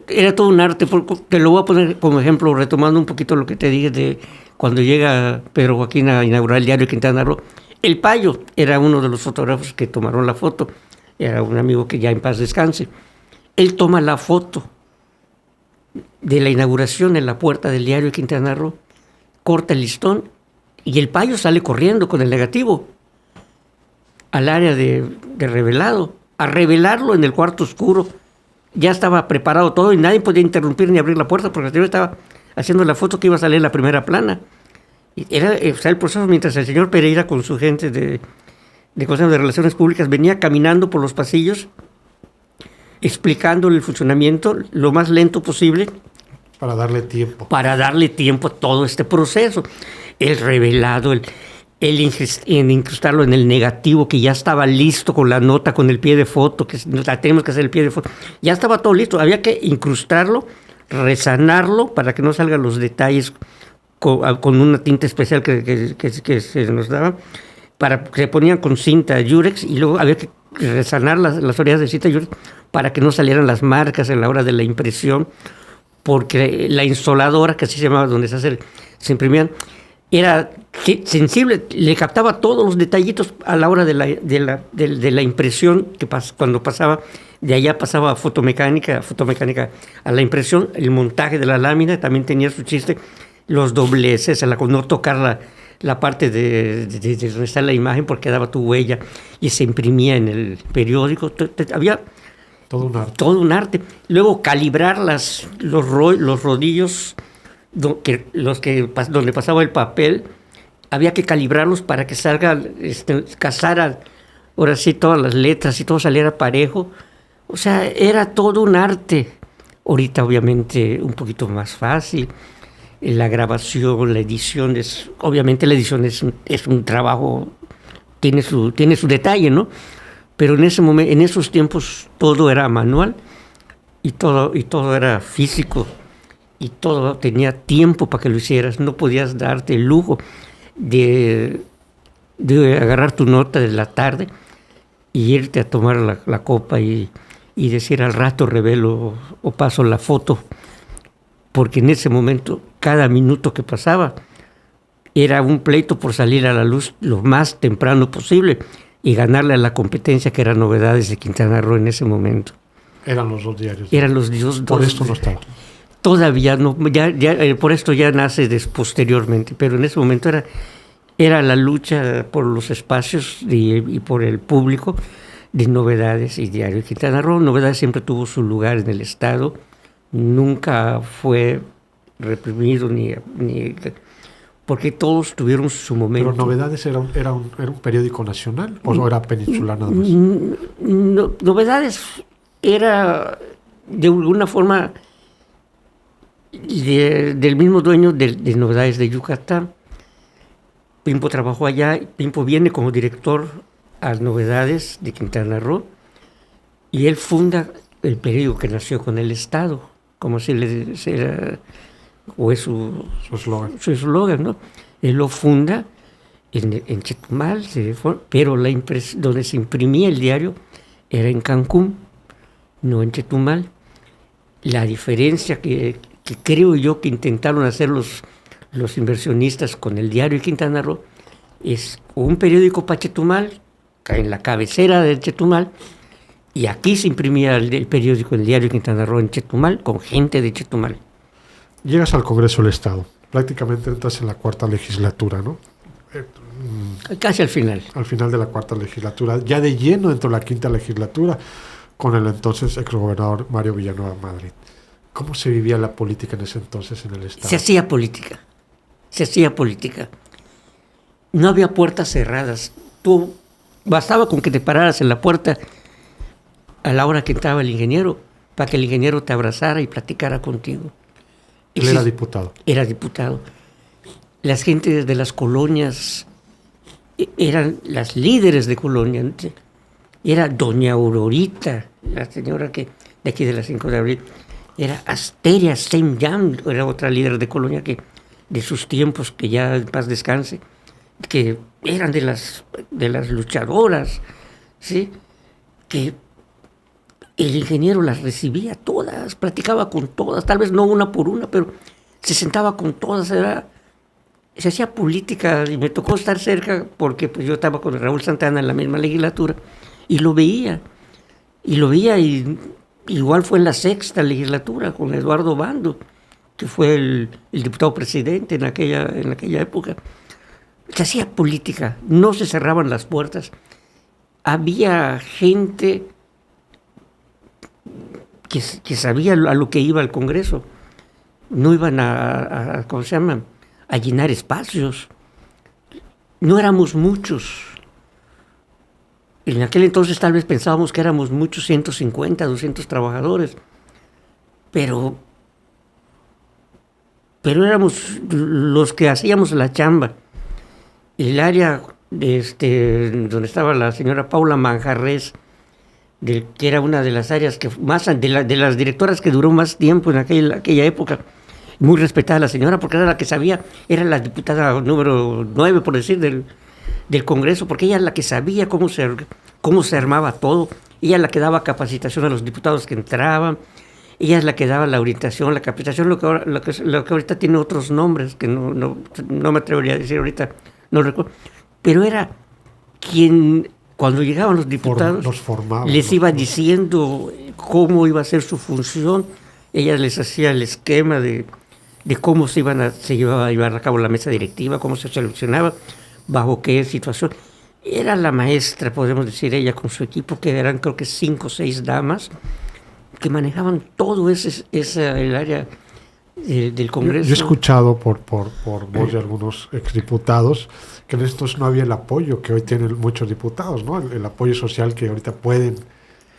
era todo un arte. Te lo voy a poner como ejemplo, retomando un poquito lo que te dije de cuando llega Pedro Joaquín a inaugurar el diario Quintana Roo. El Payo era uno de los fotógrafos que tomaron la foto. Era un amigo que ya en paz descanse. Él toma la foto de la inauguración en la puerta del diario Quintana Roo, corta el listón y el Payo sale corriendo con el negativo al área de revelado, a revelarlo en el cuarto oscuro. Ya estaba preparado todo y nadie podía interrumpir ni abrir la puerta porque el señor estaba haciendo la foto que iba a salir en la primera plana. Y era el proceso mientras el señor Pereira con su gente de Consejo de Relaciones Públicas venía caminando por los pasillos explicándole el funcionamiento lo más lento posible. Para darle tiempo. Para darle tiempo a todo este proceso. El revelado, el incrustarlo en el negativo, que ya estaba listo con la nota, con el pie de foto, que tenemos que hacer el pie de foto. Ya estaba todo listo. Había que incrustarlo, resanarlo para que no salgan los detalles con una tinta especial que se nos daba. Que se ponían con cinta Yurex y luego había que resanar las orillas de cinta Yurex para que no salieran las marcas en la hora de la impresión, porque la insoladora, que así se llamaba, donde se imprimían, era sensible, le captaba todos los detallitos a la hora de la impresión, cuando pasaba, de allá pasaba a fotomecánica a la impresión, el montaje de la lámina también tenía su chiste, los dobleces, no tocar la parte de donde está la imagen porque daba tu huella y se imprimía en el periódico. Había todo un arte. Luego calibrar los rodillos donde pasaba el papel, había que calibrarlos para que casara ahora sí todas las letras y todo saliera parejo. O sea, era todo un arte. Ahorita obviamente un poquito más fácil. La grabación, la edición obviamente la edición es un trabajo, tiene su detalle, ¿no? Pero en esos tiempos todo era manual y todo era físico y todo tenía tiempo para que lo hicieras. No podías darte el lujo de agarrar tu nota de la tarde y irte a tomar la copa y decir al rato revelo o paso la foto, porque en ese momento cada minuto que pasaba era un pleito por salir a la luz lo más temprano posible y ganarle a la competencia que eran Novedades de Quintana Roo en ese momento. Eran los dos diarios. Eran los dos. Por esto no estaba. Todavía no, por esto ya nace posteriormente, pero en ese momento era la lucha por los espacios y por el público de Novedades y Diario de Quintana Roo. Novedades siempre tuvo su lugar en el Estado, nunca fue reprimido porque todos tuvieron su momento. ¿Pero Novedades era un periódico nacional o no era peninsular nada más? Novedades era de alguna forma del mismo dueño de Novedades de Yucatán. Pimpo trabajó allá, Pimpo viene como director a Novedades de Quintana Roo y él funda el periódico que nació con el Estado, como si era, o es su eslogan, ¿no? Él lo funda en Chetumal, pero donde se imprimía el diario era en Cancún, no en Chetumal. La diferencia que creo yo que intentaron hacer los inversionistas con el diario de Quintana Roo es un periódico para Chetumal, en la cabecera de Chetumal, y aquí se imprimía el periódico, el diario de Quintana Roo en Chetumal, con gente de Chetumal. Llegas al Congreso del Estado, prácticamente entras en la cuarta legislatura, ¿no? Casi al final. Al final de la cuarta legislatura, ya de lleno dentro de la quinta legislatura, con el entonces exgobernador Mario Villanueva Madrid. ¿Cómo se vivía la política en ese entonces en el Estado? Se hacía política. No había puertas cerradas. Bastaba con que te pararas en la puerta a la hora que entraba el ingeniero, para que el ingeniero te abrazara y platicara contigo. Él era diputado. Era diputado. Las gentes de las colonias eran las líderes de colonia. Era doña Aurorita, la señora de aquí de las 5 de abril. Era Asteria Sem-Yam, era otra líder de colonia de sus tiempos, que ya en paz descanse, que eran de las luchadoras, ¿sí? Que el ingeniero las recibía todas, platicaba con todas, tal vez no una por una, pero se sentaba con todas, se hacía política y me tocó estar cerca porque pues, yo estaba con Raúl Santana en la misma legislatura y lo veía y igual fue en la sexta legislatura con Eduardo Bando, que fue el diputado presidente en aquella época. Se hacía política, no se cerraban las puertas, había gente que sabía a lo que iba al Congreso, no iban ¿cómo se llama?, a llenar espacios. No éramos muchos. En aquel entonces tal vez pensábamos que éramos muchos, 150, 200 trabajadores, pero éramos los que hacíamos la chamba. El área donde estaba la señora Paula Manjarres, que era una de las áreas que más de las directoras que duró más tiempo en aquella época, muy respetada la señora porque era la que sabía, era la diputada número 9, por decir, del Congreso, porque ella es la que sabía cómo se armaba todo, ella es la que daba capacitación a los diputados que entraban, ella es la que daba la orientación, la capacitación, lo que ahorita tiene otros nombres que no me atrevería a decir ahorita, no recuerdo, pero era quien cuando llegaban los diputados les iba diciendo cómo iba a ser su función, ella les hacía el esquema de cómo se iba a llevar a cabo la mesa directiva, cómo se seleccionaba, bajo qué situación. Era la maestra, podemos decir, ella con su equipo, que eran creo que 5 o 6 damas, que manejaban todo el área del Congreso. Yo he escuchado por voz de algunos exdiputados que en estos no había el apoyo que hoy tienen muchos diputados, ¿no? El apoyo social que ahorita pueden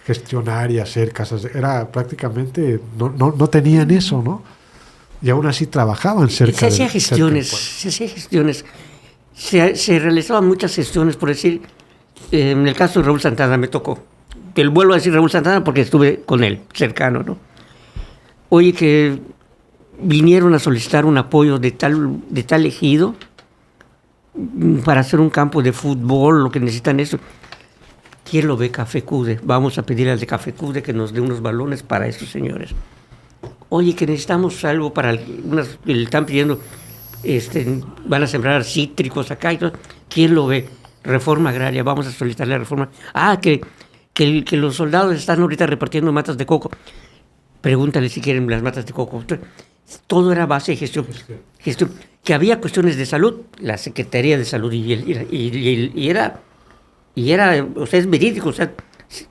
gestionar y hacer casas. Era prácticamente, no tenían eso, ¿no? Y aún así trabajaban cerca. Se hacía gestiones. Se realizaban muchas gestiones, por decir, en el caso de Raúl Santana me tocó. Te vuelvo a decir Raúl Santana porque estuve con él, cercano, ¿no? Oye, que vinieron a solicitar un apoyo de tal ejido para hacer un campo de fútbol, lo que necesitan eso. ¿Quién lo ve? Café Cude. Vamos a pedir al de Café Cude que nos dé unos balones para estos señores. Oye, que necesitamos algo para le están pidiendo, van a sembrar cítricos acá y todo. ¿Quién lo ve? Reforma agraria, vamos a solicitarle la reforma. Que los soldados están ahorita repartiendo matas de coco. Pregúntale si quieren las matas de coco. Todo era base de gestión. Que había cuestiones de salud, la Secretaría de Salud y era, o sea, es verídico, o sea,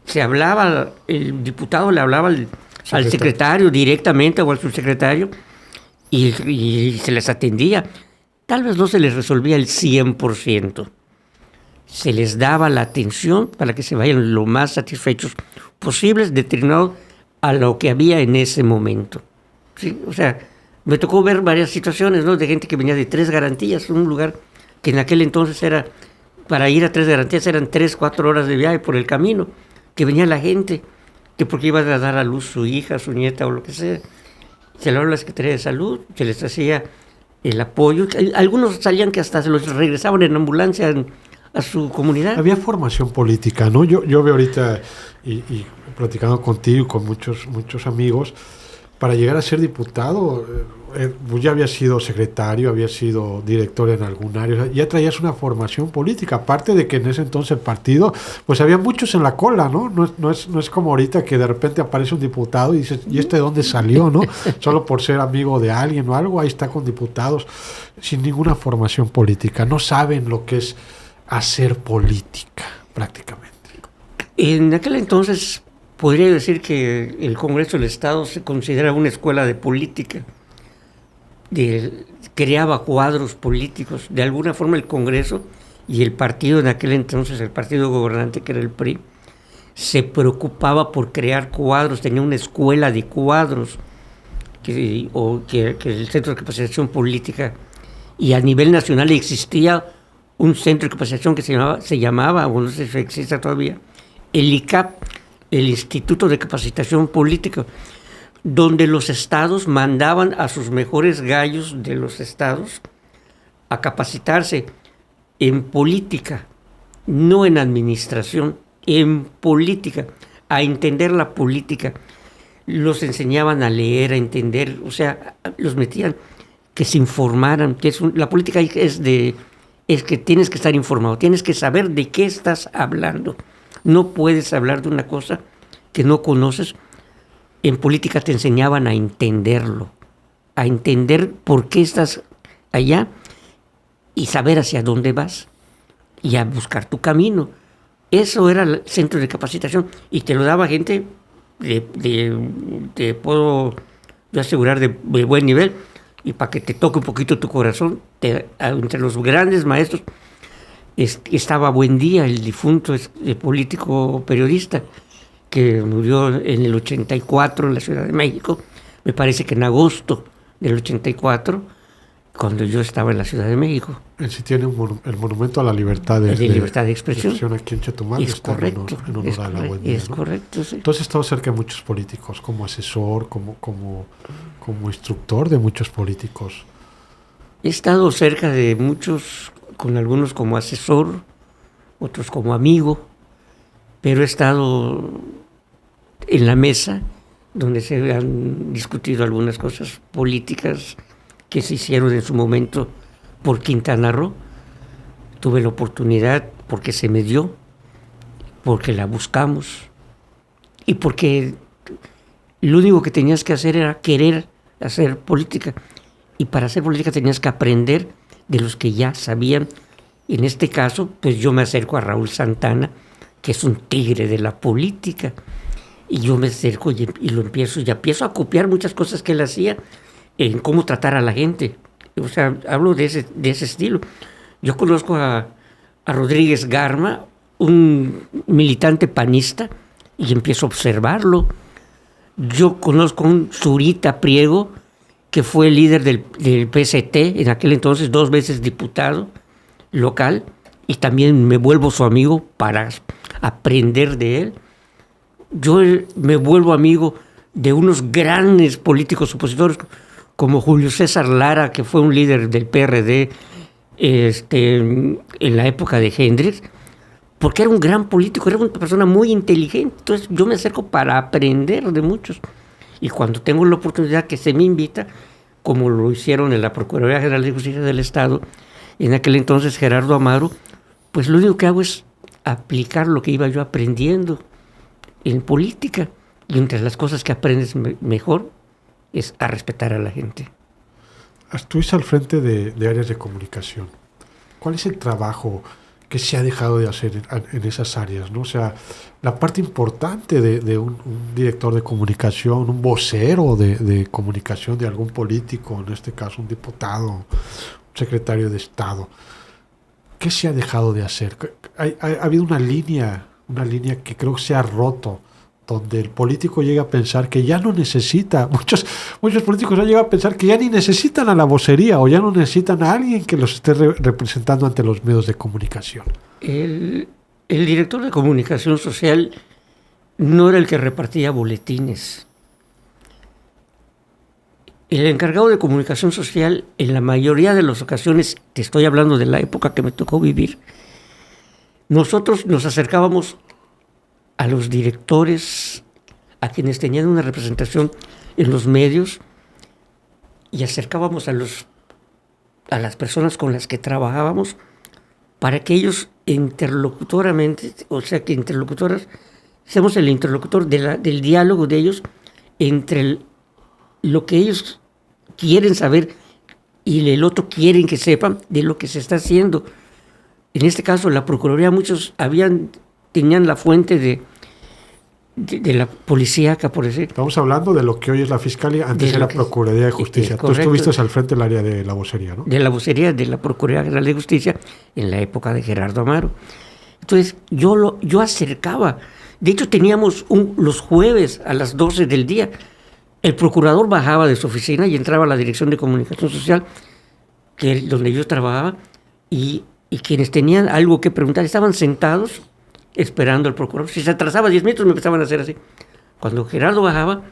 se hablaba, el diputado le hablaba al secretario directamente o al subsecretario y se les atendía. Tal vez no se les resolvía el 100%. Se les daba la atención para que se vayan lo más satisfechos posibles, determinado a lo que había en ese momento. ¿Sí? O sea, me tocó ver varias situaciones, ¿no? De gente que venía de 3 Garantías, un lugar que en aquel entonces era, para ir a 3 Garantías eran 3-4 horas de viaje por el camino, que venía la gente, que porque iba a dar a luz su hija, su nieta o lo que sea. Se le habló a la Secretaría de Salud, se les hacía el apoyo. Algunos salían que hasta se los regresaban en ambulancia a su comunidad. Había formación política, ¿no? Yo veo ahorita, y platicando contigo y con muchos amigos, para llegar a ser diputado, ya había sido secretario, había sido director en algún área, ya traías una formación política, aparte de que en ese entonces el partido, pues había muchos en la cola, ¿no? No es como ahorita que de repente aparece un diputado y dices, ¿y de dónde salió, no? Solo por ser amigo de alguien o algo, ahí está con diputados, sin ninguna formación política, no saben lo que es hacer política, prácticamente. En aquel entonces podría decir que el Congreso del Estado se considera una escuela de política. Creaba cuadros políticos. De alguna forma el Congreso y el partido en aquel entonces, el partido gobernante que era el PRI, se preocupaba por crear cuadros, tenía una escuela de cuadros, que el Centro de Capacitación Política, y a nivel nacional existía un centro de capacitación que se llamaba, o no sé si existe todavía, el ICAP, el Instituto de Capacitación Política, donde los estados mandaban a sus mejores gallos de los estados a capacitarse en política, no en administración, en política, a entender la política. Los enseñaban a leer, a entender, o sea, los metían que se informaran, que la política es que tienes que estar informado, tienes que saber de qué estás hablando. No puedes hablar de una cosa que no conoces. En política te enseñaban a entenderlo, a entender por qué estás allá y saber hacia dónde vas y a buscar tu camino. Eso era el centro de capacitación y te lo daba gente te puedo yo asegurar de buen nivel, y para que te toque un poquito tu corazón, entre los grandes maestros estaba Buendía, el difunto político periodista que murió en el 84 en la Ciudad de México, me parece que en agosto del 84, cuando yo estaba en la Ciudad de México. Él sí tiene el monumento a la libertad de expresión. Aquí en Chetumal. Es correcto. En honor a la Buendía, es correcto, sí. Entonces he estado cerca de muchos políticos, como asesor, como instructor de muchos políticos. He estado cerca de muchos, con algunos como asesor, otros como amigo, pero he estado en la mesa donde se han discutido algunas cosas políticas que se hicieron en su momento por Quintana Roo. Tuve la oportunidad porque se me dio, porque la buscamos y porque lo único que tenías que hacer era querer hacer política, y para hacer política tenías que aprender de los que ya sabían. En este caso, pues yo me acerco a Raúl Santana, que es un tigre de la política, y yo me acerco y empiezo a copiar muchas cosas que él hacía en cómo tratar a la gente. O sea, hablo de ese estilo. Yo conozco a Rodríguez Garma, un militante panista, y empiezo a observarlo. Yo conozco a un Zurita Priego, que fue el líder del PST, en aquel entonces 2 veces diputado local, y también me vuelvo su amigo para aprender de él. Yo me vuelvo amigo de unos grandes políticos opositores, como Julio César Lara, que fue un líder del PRD en la época de Hendrix, porque era un gran político, era una persona muy inteligente. Entonces yo me acerco para aprender de muchos. Y cuando tengo la oportunidad que se me invita, como lo hicieron en la Procuraduría General de Justicia del Estado, en aquel entonces Gerardo Amaro, pues lo único que hago es aplicar lo que iba yo aprendiendo en política. Y entre las cosas que aprendes mejor es a respetar a la gente. Estuviste al frente de áreas de comunicación. ¿Cuál es el trabajo que se ha dejado de hacer en esas áreas, ¿no? O sea, la parte importante de un director de comunicación, un vocero de comunicación de algún político, en este caso un diputado, un secretario de Estado. ¿Qué se ha dejado de hacer? Ha habido una línea que creo que se ha roto, donde el político llega a pensar que ya no necesita, muchos políticos han llegado a pensar que ya ni necesitan a la vocería o ya no necesitan a alguien que los esté representando ante los medios de comunicación. El director de comunicación social no era el que repartía boletines. El encargado de comunicación social, en la mayoría de las ocasiones, te estoy hablando de la época que me tocó vivir, nosotros nos acercábamos a los directores, a quienes tenían una representación en los medios, y acercábamos a las personas con las que trabajábamos para que ellos interlocutoramente, o sea, que interlocutoras, seamos el interlocutor del diálogo de ellos entre lo que ellos quieren saber y el otro quieren que sepan de lo que se está haciendo. En este caso, la Procuraduría, muchos tenían la fuente de la policíaca, por decir. Estamos hablando de lo que hoy es la Fiscalía, antes era Procuraduría de Justicia. Tú estuviste al frente del área de la vocería, ¿no? De la vocería de la Procuraduría General de Justicia en la época de Gerardo Amaro. Entonces, yo acercaba. De hecho, teníamos los jueves a las 12 del día. El procurador bajaba de su oficina y entraba a la Dirección de Comunicación Social, donde yo trabajaba, y quienes tenían algo que preguntar estaban sentados esperando al procurador. Si se atrasaba 10 minutos me empezaban a hacer así. Cuando Gerardo bajaba,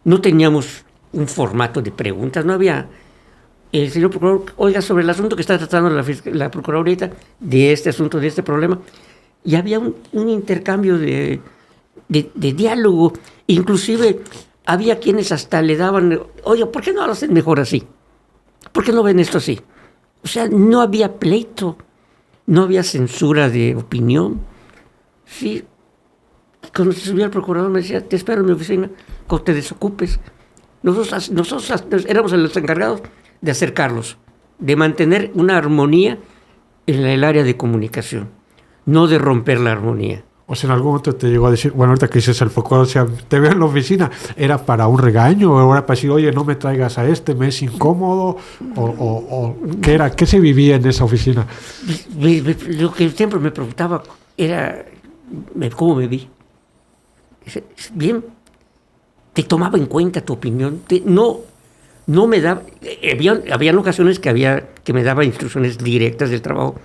no teníamos un formato de preguntas, no había... El señor procurador, oiga, sobre el asunto que está tratando la Procuraduría de este asunto, de este problema, y había un intercambio de de diálogo. Inclusive había quienes hasta le daban, oye, ¿por qué no lo hacen mejor así? ¿Por qué no ven esto así? O sea, no había pleito, no había censura de opinión. Sí, cuando se subía el procurador me decía, te espero en mi oficina, cuando te desocupes. Nosotros éramos los encargados de acercarlos, de mantener una armonía en el área de comunicación, no de romper la armonía. O sea, en algún momento te llegó a decir, bueno, ahorita que dices el procurador, o sea, te veo en la oficina, ¿era para un regaño o era para decir, oye, no me traigas a este, me es incómodo? ¿O qué era? ¿Qué se vivía en esa oficina? Lo que siempre me preguntaba era cómo me vi. Bien, te tomaba en cuenta tu opinión, no me daba, habían ocasiones que me daba instrucciones directas del trabajo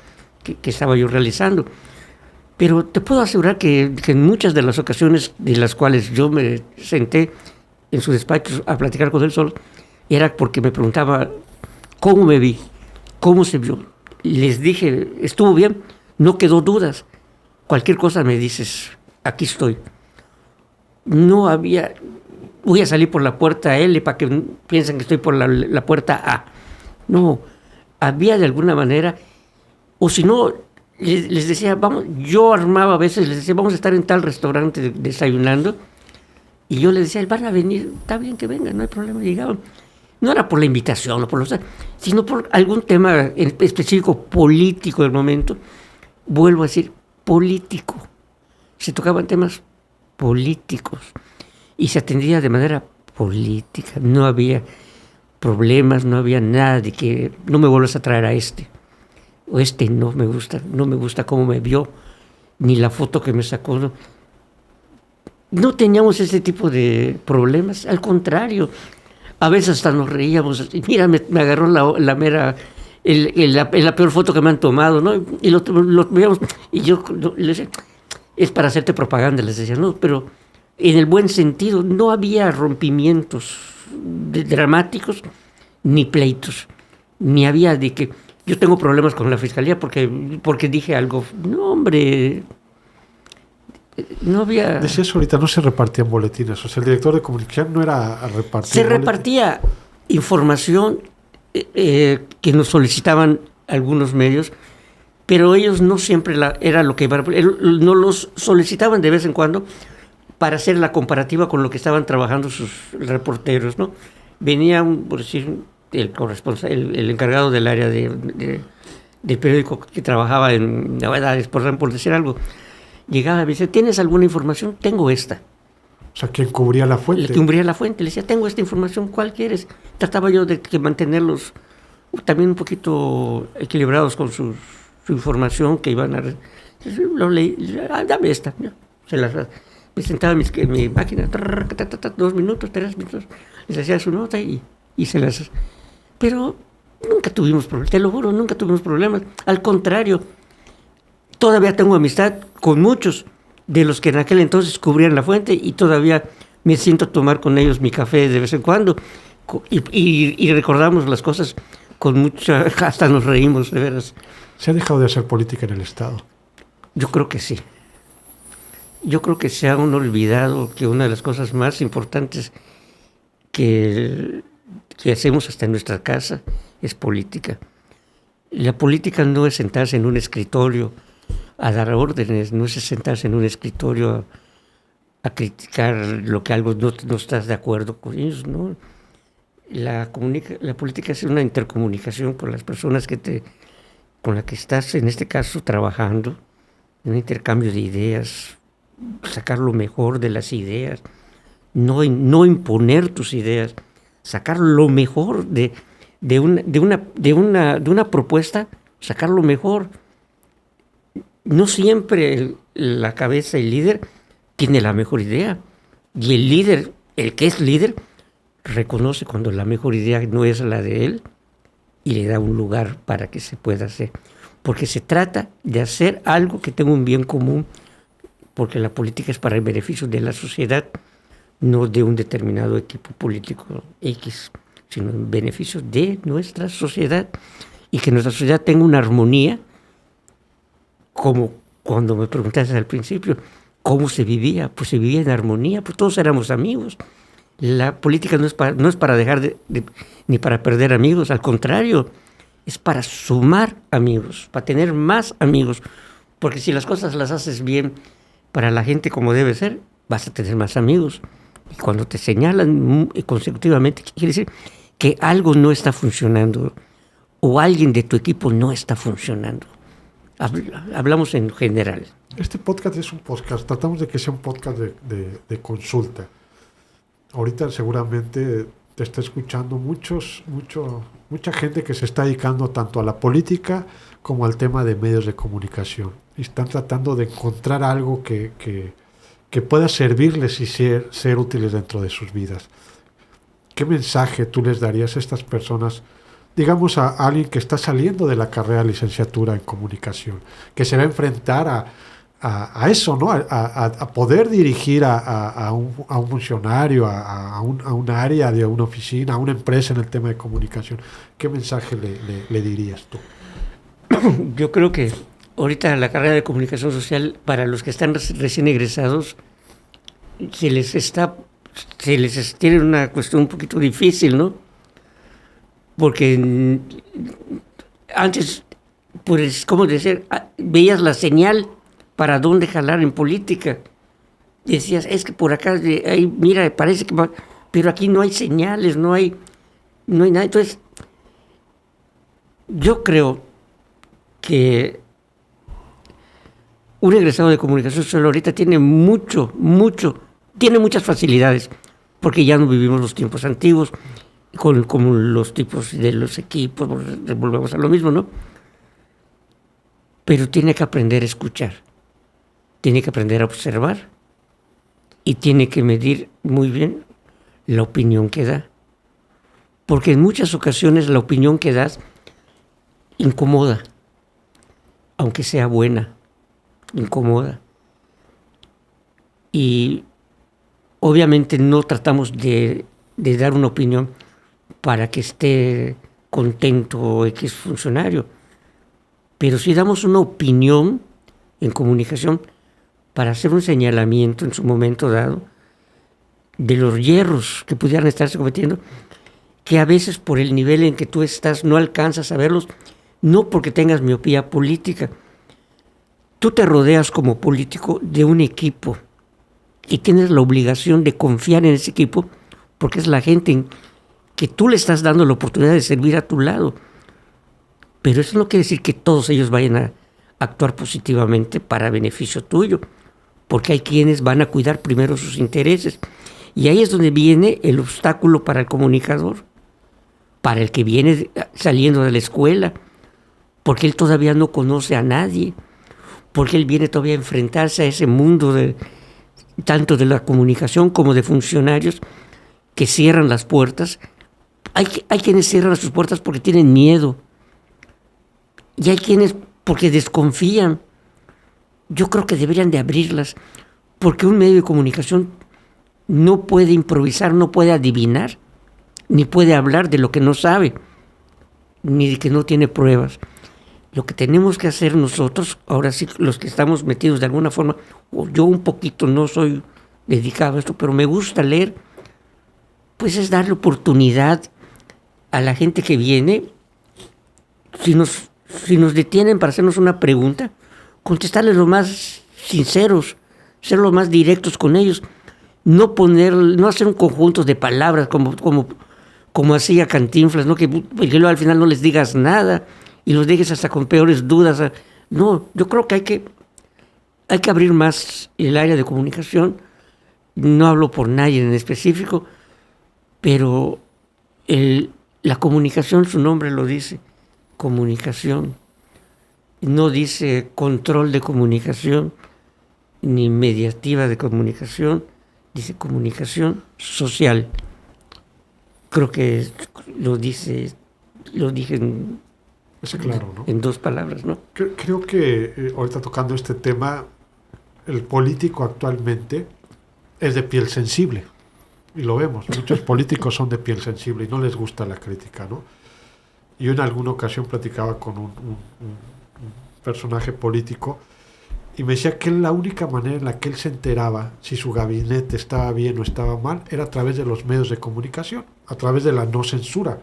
que estaba yo realizando. Pero te puedo asegurar que en muchas de las ocasiones de las cuales yo me senté en su despacho a platicar con él solo, era porque me preguntaba cómo me vi, cómo se vio. Les dije, estuvo bien, no quedó dudas. Cualquier cosa me dices, aquí estoy. No había, voy a salir por la puerta L para que piensen que estoy por la puerta A. No, había de alguna manera, o si no, les decía, vamos, yo armaba a veces, les decía, vamos a estar en tal restaurante desayunando, y yo les decía, van a venir, está bien que vengan, no hay problema, llegaban. No era por la invitación, o sino por algún tema en específico político del momento. Vuelvo a decir, político. Se tocaban temas políticos y se atendía de manera política. No había problemas, no había nada de que no me vuelvas a traer a este. O este no me gusta cómo me vio, ni la foto que me sacó. No teníamos ese tipo de problemas, al contrario. A veces hasta nos reíamos. Mira, me agarró la peor foto que me han tomado, ¿no? Y lo veíamos. Y yo le decía, es para hacerte propaganda, les decía, no, pero en el buen sentido, no había rompimientos dramáticos ni pleitos. Ni había de que yo tengo problemas con la fiscalía porque dije algo. No, hombre. No había... Decías ahorita, no se repartían boletines. O sea, el director de comunicación no era a repartir. Se repartía información que nos solicitaban algunos medios, pero ellos no siempre era lo que iban. No los solicitaban de vez en cuando para hacer la comparativa con lo que estaban trabajando sus reporteros, ¿no? Venía, por decir, el corresponsal, el encargado del área del periódico que trabajaba en novedades, por decir algo. Llegaba y me decía, ¿tienes alguna información? Tengo esta. O sea, ¿quién cubría la fuente? Cubría la fuente. Le decía, tengo esta información, ¿cuál quieres? Trataba yo de mantenerlos también un poquito equilibrados con su información que iban a... Lo leí, dame esta. Me sentaba en mi máquina, 2 minutos, 3 minutos, les hacía su nota y se las... Pero nunca tuvimos problemas, te lo juro, nunca tuvimos problemas. Al contrario, todavía tengo amistad con muchos de los que en aquel entonces cubrían la fuente y todavía me siento a tomar con ellos mi café de vez en cuando y recordamos las cosas con mucha... hasta nos reímos, de veras. ¿Se ha dejado de hacer política en el Estado? Yo creo que sí. Yo creo que se ha olvidado que una de las cosas más importantes que hacemos hasta en nuestra casa es política. La política no es sentarse en un escritorio a dar órdenes, no es sentarse en un escritorio a criticar lo que algo no estás de acuerdo con ellos, ¿no? La política es una intercomunicación con las personas con las que estás, en este caso, trabajando, un intercambio de ideas, sacar lo mejor de las ideas, no imponer tus ideas, sacar lo mejor de una propuesta, sacar lo mejor. No siempre la cabeza, el líder, tiene la mejor idea. Y el líder, el que es líder, reconoce cuando la mejor idea no es la de él y le da un lugar para que se pueda hacer. Porque se trata de hacer algo que tenga un bien común, porque la política es para el beneficio de la sociedad, no de un determinado equipo político X, sino en beneficio de nuestra sociedad y que nuestra sociedad tenga una armonía. Como cuando me preguntaste al principio, ¿Cómo se vivía? Pues se vivía en armonía, pues todos éramos amigos. La política no es para dejar ni para perder amigos, al contrario, es para sumar amigos, para tener más amigos, porque si las cosas las haces bien para la gente como debe ser, vas a tener más amigos. Y cuando te señalan consecutivamente, quiere decir que algo no está funcionando o alguien de tu equipo no está funcionando. Hablamos en general. Este podcast es un podcast, tratamos de que sea un podcast de consulta. Ahorita seguramente te está escuchando mucha gente que se está dedicando tanto a la política como al tema de medios de comunicación. Y están tratando de encontrar algo que pueda servirles y ser útiles dentro de sus vidas. ¿Qué mensaje tú les darías a estas personas, digamos a alguien que está saliendo de la carrera de licenciatura en comunicación, que se va a enfrentar a eso, ¿no? A poder dirigir a un funcionario, a un área de una oficina, a una empresa en el tema de comunicación? ¿Qué mensaje le dirías tú? Yo creo que ahorita la carrera de comunicación social, para los que están recién egresados, tiene una cuestión un poquito difícil, ¿no? Porque antes, pues, ¿cómo decir? Veías la señal para dónde jalar en política. Decías, es que por acá, mira, parece que va, pero aquí no hay señales, no hay nada. Entonces, yo creo que un egresado de comunicación social ahorita tiene tiene muchas facilidades, porque ya no vivimos los tiempos antiguos, como los tipos de los equipos, volvemos a lo mismo, ¿no? Pero tiene que aprender a escuchar, tiene que aprender a observar y tiene que medir muy bien la opinión que da. Porque en muchas ocasiones la opinión que das incomoda, aunque sea buena, incomoda. Y obviamente no tratamos de dar una opinión para que esté contento X funcionario, pero sí damos una opinión en comunicación para hacer un señalamiento en su momento dado de los hierros que pudieran estarse cometiendo, que a veces por el nivel en que tú estás no alcanzas a verlos, no porque tengas miopía política. Tú te rodeas como político de un equipo y tienes la obligación de confiar en ese equipo porque es la gente que tú le estás dando la oportunidad de servir a tu lado. Pero eso no quiere decir que todos ellos vayan a actuar positivamente para beneficio tuyo, porque hay quienes van a cuidar primero sus intereses. Y ahí es donde viene el obstáculo para el comunicador, para el que viene saliendo de la escuela, porque él todavía no conoce a nadie, porque él viene todavía a enfrentarse a ese mundo tanto de la comunicación como de funcionarios que cierran las puertas. Hay quienes cierran sus puertas porque tienen miedo, y hay quienes porque desconfían. Yo creo que deberían de abrirlas, porque un medio de comunicación no puede improvisar, no puede adivinar, ni puede hablar de lo que no sabe, ni de que no tiene pruebas. Lo que tenemos que hacer nosotros, ahora sí, los que estamos metidos de alguna forma, o yo un poquito, no soy dedicado a esto, pero me gusta leer, pues es darle oportunidad a la gente que viene. Si nos detienen para hacernos una pregunta, contestarles lo más sinceros, ser lo más directos con ellos, no hacer un conjunto de palabras como hacía Cantinflas, ¿no? Que luego al final no les digas nada y los dejes hasta con peores dudas. No, yo creo que hay que abrir más el área de comunicación. No hablo por nadie en específico, pero la comunicación, su nombre lo dice, comunicación. No dice control de comunicación, ni mediativa de comunicación, dice comunicación social. Creo que lo dije claro, ¿no? En dos palabras, ¿no? Creo que ahorita tocando este tema, el político actualmente es de piel sensible. Y lo vemos, muchos políticos son de piel sensible y no les gusta la crítica, ¿no? Yo en alguna ocasión platicaba con un personaje político Y me decía que la única manera en la que él se enteraba si su gabinete estaba bien o estaba mal era a través de los medios de comunicación, a través de la no censura,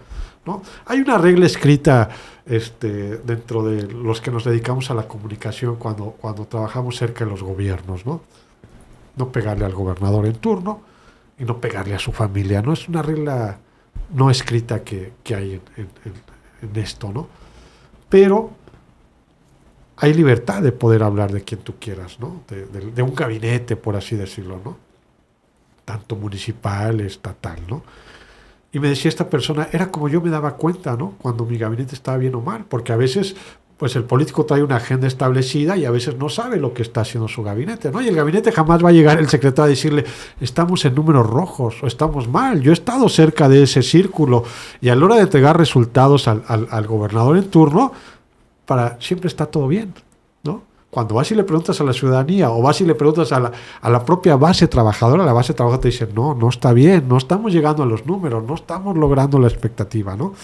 ¿no? Hay una regla escrita dentro de los que nos dedicamos a la comunicación cuando trabajamos cerca de los gobiernos, ¿no? No pegarle al gobernador en turno y no pegarle a su familia, ¿no? Es una regla no escrita que hay en esto, ¿no? Pero hay libertad de poder hablar de quien tú quieras, ¿no? De un gabinete, por así decirlo, ¿no? Tanto municipal, estatal, ¿no? Y me decía esta persona, era como yo me daba cuenta, ¿no? Cuando mi gabinete estaba bien o mal, porque a veces, pues el político trae una agenda establecida y a veces no sabe lo que está haciendo su gabinete, ¿no? Y el gabinete jamás va a llegar el secretario a decirle, estamos en números rojos o estamos mal. Yo he estado cerca de ese círculo y a la hora de entregar resultados al gobernador en turno, siempre está todo bien, ¿no? Cuando vas y le preguntas a la ciudadanía o vas y le preguntas a la propia base trabajadora, la base trabajadora te dice, no está bien, no estamos llegando a los números, no estamos logrando la expectativa, ¿no?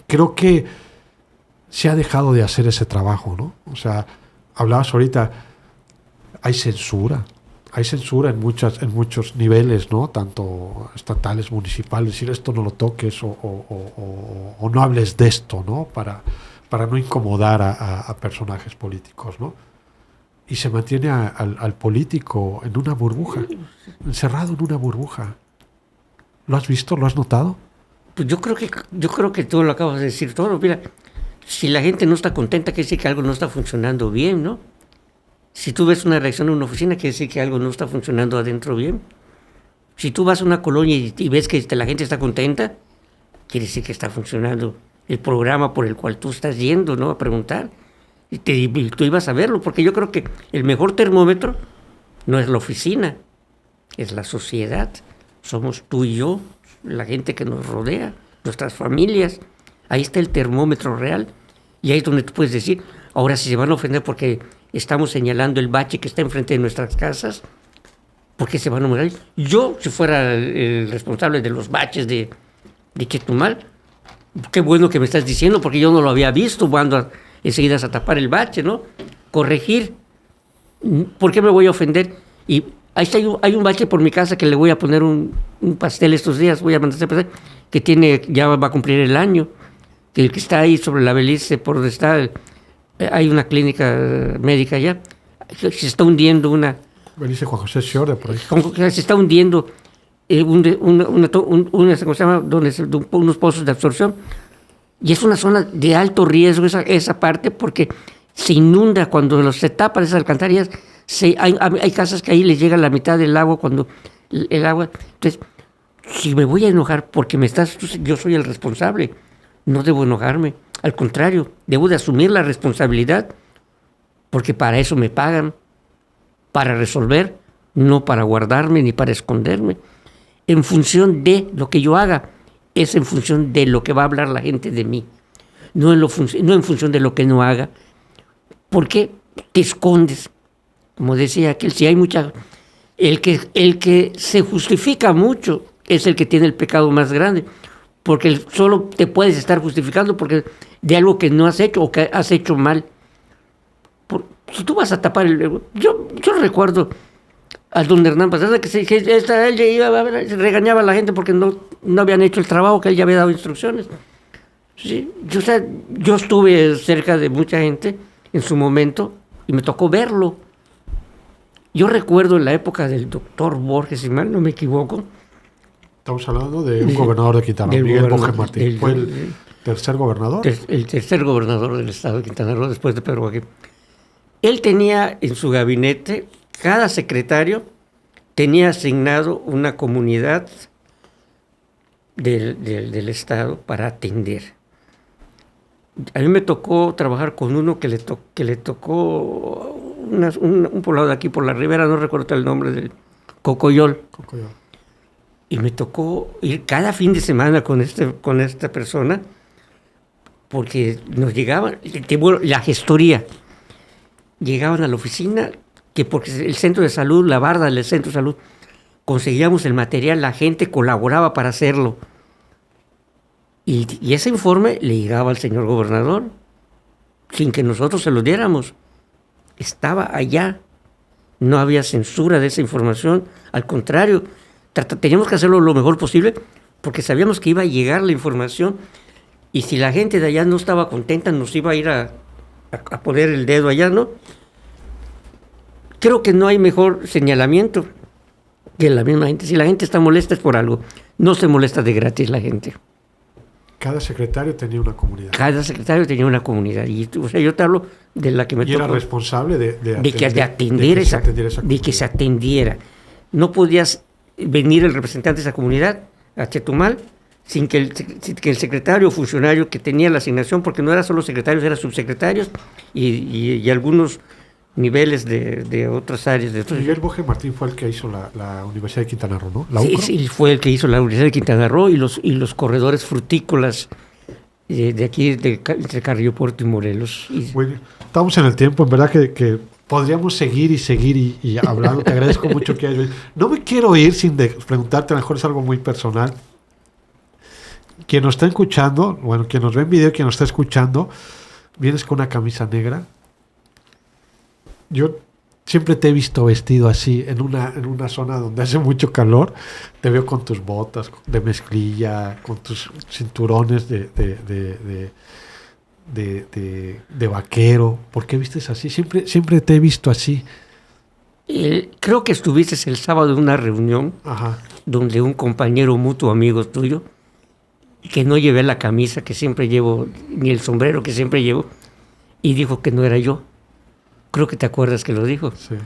Creo que se ha dejado de hacer ese trabajo, ¿no? O sea, hablabas ahorita, hay censura en muchos niveles, ¿no? Tanto estatales, municipales, decir esto no lo toques o no hables de esto, ¿no? Para no incomodar a personajes políticos, ¿no? Y se mantiene al político en una burbuja, encerrado en una burbuja. ¿Lo has visto? ¿Lo has notado? Pues yo creo que tú lo acabas de decir todo. Mira, si la gente no está contenta, quiere decir que algo no está funcionando bien, ¿no? Si tú ves una reacción en una oficina, quiere decir que algo no está funcionando adentro bien. Si tú vas a una colonia y ves que la gente está contenta, quiere decir que está funcionando el programa por el cual tú estás yendo, ¿no? A preguntar. Y tú ibas a verlo, porque yo creo que el mejor termómetro no es la oficina, es la sociedad. Somos tú y yo, la gente que nos rodea, nuestras familias. Ahí está el termómetro real. Y ahí es donde tú puedes decir, ahora si se van a ofender porque estamos señalando el bache que está enfrente de nuestras casas, ¿por qué se van a ofender? Yo, si fuera el responsable de los baches de Chetumal, qué bueno que me estás diciendo, porque yo no lo había visto, cuando enseguida a tapar el bache, ¿no? Corregir. ¿Por qué me voy a ofender? Y ahí está, hay un bache por mi casa que le voy a poner un pastel estos días, voy a mandar ese pastel, que ya va a cumplir el año, que el que está ahí sobre la Belice, por donde está, hay una clínica médica allá, se está hundiendo una... Belice Juan José Ciordia, por ahí. Se está hundiendo ¿cómo se llama? Unos pozos de absorción, y es una zona de alto riesgo esa parte, porque se inunda cuando se tapan esas alcantarillas. Hay casas que ahí les llega la mitad del agua cuando el agua. Entonces, si me voy a enojar porque yo soy el responsable, no debo enojarme, al contrario, debo de asumir la responsabilidad, porque para eso me pagan, para resolver, no para guardarme ni para esconderme. En función de lo que yo haga, es en función de lo que va a hablar la gente de mí, no en función de lo que no haga, porque te escondes. Como decía aquel, si hay el que se justifica mucho es el que tiene el pecado más grande, porque solo te puedes estar justificando porque de algo que no has hecho o que has hecho mal. Si tú vas a tapar yo recuerdo al don Hernán Pastrana, él regañaba a la gente porque no habían hecho el trabajo que él ya había dado instrucciones. Sí, yo estuve cerca de mucha gente en su momento y me tocó verlo. Yo recuerdo en la época del doctor Borges, si mal no me equivoco. Estamos hablando de un gobernador de Quintana Roo, Miguel Borges Martín. Fue el tercer gobernador. El tercer gobernador del estado de Quintana Roo, después de Pedro Joaquín. Él tenía en su gabinete, cada secretario tenía asignado una comunidad del estado para atender. A mí me tocó trabajar con uno que le tocó un poblado de aquí por la ribera, no recuerdo el nombre del Cocoyol. Y me tocó ir cada fin de semana con esta persona, porque nos llegaban, la gestoría, llegaban a la oficina, que porque el centro de salud, la barda del centro de salud, conseguíamos el material, la gente colaboraba para hacerlo. Y ese informe le llegaba al señor gobernador, sin que nosotros se lo diéramos. estaba allá. No había censura de esa información. Al contrario, teníamos que hacerlo lo mejor posible porque sabíamos que iba a llegar la información y si la gente de allá no estaba contenta nos iba a ir a poner el dedo allá, ¿no? Creo que no hay mejor señalamiento que la misma gente. Si la gente está molesta es por algo. No se molesta de gratis la gente. Cada secretario tenía una comunidad. Cada secretario tenía una comunidad. Y o sea, yo te hablo de la que me tocó. Y era responsable de que se atendiera. No podías venir el representante de esa comunidad a Chetumal sin que el secretario o funcionario que tenía la asignación, porque no era solo secretarios, eran subsecretarios y algunos niveles de otras áreas. Miguel Boje Martín fue el que hizo la Universidad de Quintana Roo, ¿no? Sí, fue el que hizo la Universidad de Quintana Roo y los corredores frutícolas de aquí, entre Carrillo Puerto y Morelos. Bueno, estamos en el tiempo, en verdad que podríamos seguir y hablando. Te agradezco mucho que hayas venido. No me quiero ir sin preguntarte, a lo mejor es algo muy personal. Quien nos está escuchando, bueno, quien nos ve en video, quien nos está escuchando, vienes con una camisa negra. Yo siempre te he visto vestido así, en una zona donde hace mucho calor. Te veo con tus botas de mezclilla, con tus cinturones de vaquero. ¿Por qué vistes así? Siempre te he visto así. Creo que estuviste el sábado en una reunión. Ajá. Donde un compañero mutuo amigo tuyo, que no llevé la camisa que siempre llevo, ni el sombrero que siempre llevo, y dijo que no era yo. Creo que te acuerdas que lo dijo. Sí.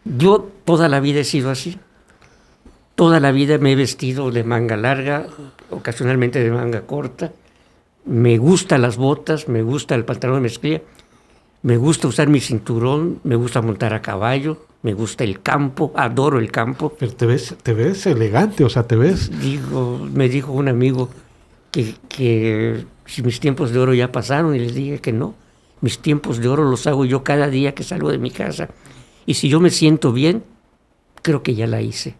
Yo toda la vida he sido así. Toda la vida me he vestido de manga larga, ocasionalmente de manga corta. Me gustan las botas, me gusta el pantalón de mezclilla, me gusta usar mi cinturón, me gusta montar a caballo, me gusta el campo, adoro el campo. Pero te ves elegante, o sea, te ves... Me dijo un amigo que si mis tiempos de oro ya pasaron, y les dije que no. Mis tiempos de oro los hago yo cada día que salgo de mi casa. Y si yo me siento bien, creo que ya la hice.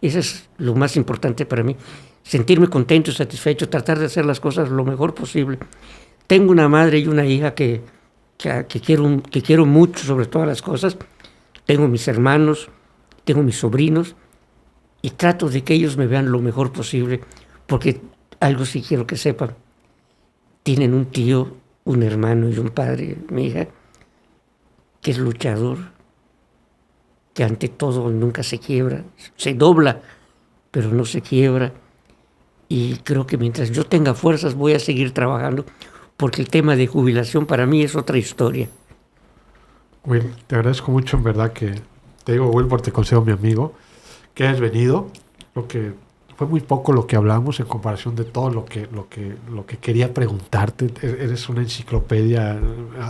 Eso es lo más importante para mí. Sentirme contento y satisfecho, tratar de hacer las cosas lo mejor posible. Tengo una madre y una hija que quiero mucho sobre todas las cosas. Tengo mis hermanos, tengo mis sobrinos y trato de que ellos me vean lo mejor posible, porque algo sí quiero que sepan. Tienen un tío, un hermano y un padre, mi hija, que es luchador, que ante todo nunca se quiebra, se dobla, pero no se quiebra. Y creo que mientras yo tenga fuerzas voy a seguir trabajando, porque el tema de jubilación para mí es otra historia. Will, te agradezco mucho, en verdad, que te digo, Will, porque te considero mi amigo, que hayas venido. Lo que fue muy poco lo que hablamos en comparación de todo lo que quería preguntarte. Eres una enciclopedia.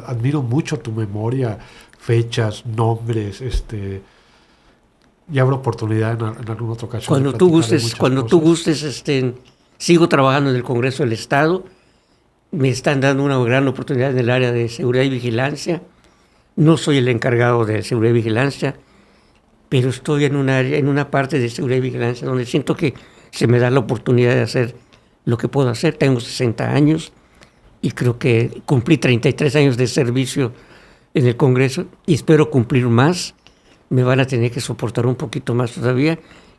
Admiro mucho tu memoria, fechas, nombres, y habrá oportunidad en alguna otra ocasión. Cuando tú gustes, sigo trabajando en el Congreso del Estado. Me están dando una gran oportunidad en el área de seguridad y vigilancia. No soy el encargado de seguridad y vigilancia, pero estoy en una parte de seguridad y vigilancia donde siento que se me da la oportunidad de hacer lo que puedo hacer. Tengo 60 años y creo que cumplí 33 años de servicio en el Congreso y espero cumplir más. Me van a tener que soportar un poquito más todavía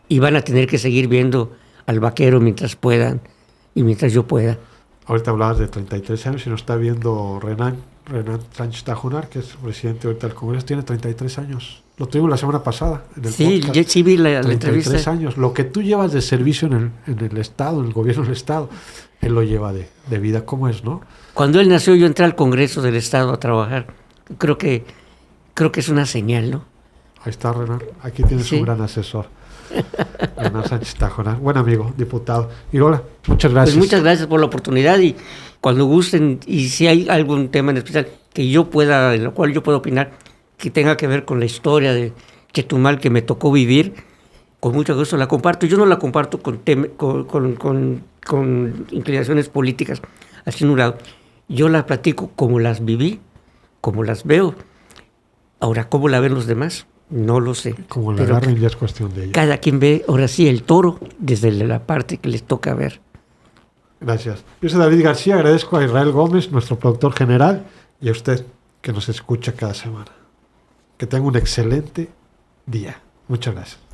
y van a tener que seguir viendo al vaquero mientras puedan y mientras yo pueda. Ahorita hablabas de 33 años y nos está viendo Renan Sánchez Tajonar, que es presidente ahorita del Congreso, tiene 33 años. Lo tuvimos la semana pasada en el podcast. Yo sí vi la 33 entrevista. años. Lo que tú llevas de servicio en el Estado, en el gobierno del Estado, él lo lleva de vida. ¿Cómo es, no? Cuando él nació yo entré al Congreso del Estado a trabajar. Creo que es una señal, ¿no? Ahí está, Renan. Aquí tienes un gran asesor. Renan Sánchez Tajonar, buen amigo, diputado. Irola, muchas gracias. Pues muchas gracias por la oportunidad y cuando gusten, y si hay algún tema en especial en lo cual yo pueda opinar, que tenga que ver con la historia de Chetumal que me tocó vivir, con mucho gusto la comparto. Yo no la comparto con inclinaciones políticas, así en un lado. Yo la platico como las viví, como las veo. Ahora, ¿cómo la ven los demás? No lo sé. Como la agarren ya es cuestión de ellos. Cada quien ve, ahora sí, el toro desde la parte que les toca ver. Gracias. Yo soy David García, agradezco a Israel Gómez, nuestro productor general, y a usted que nos escucha cada semana. Que tenga un excelente día. Muchas gracias.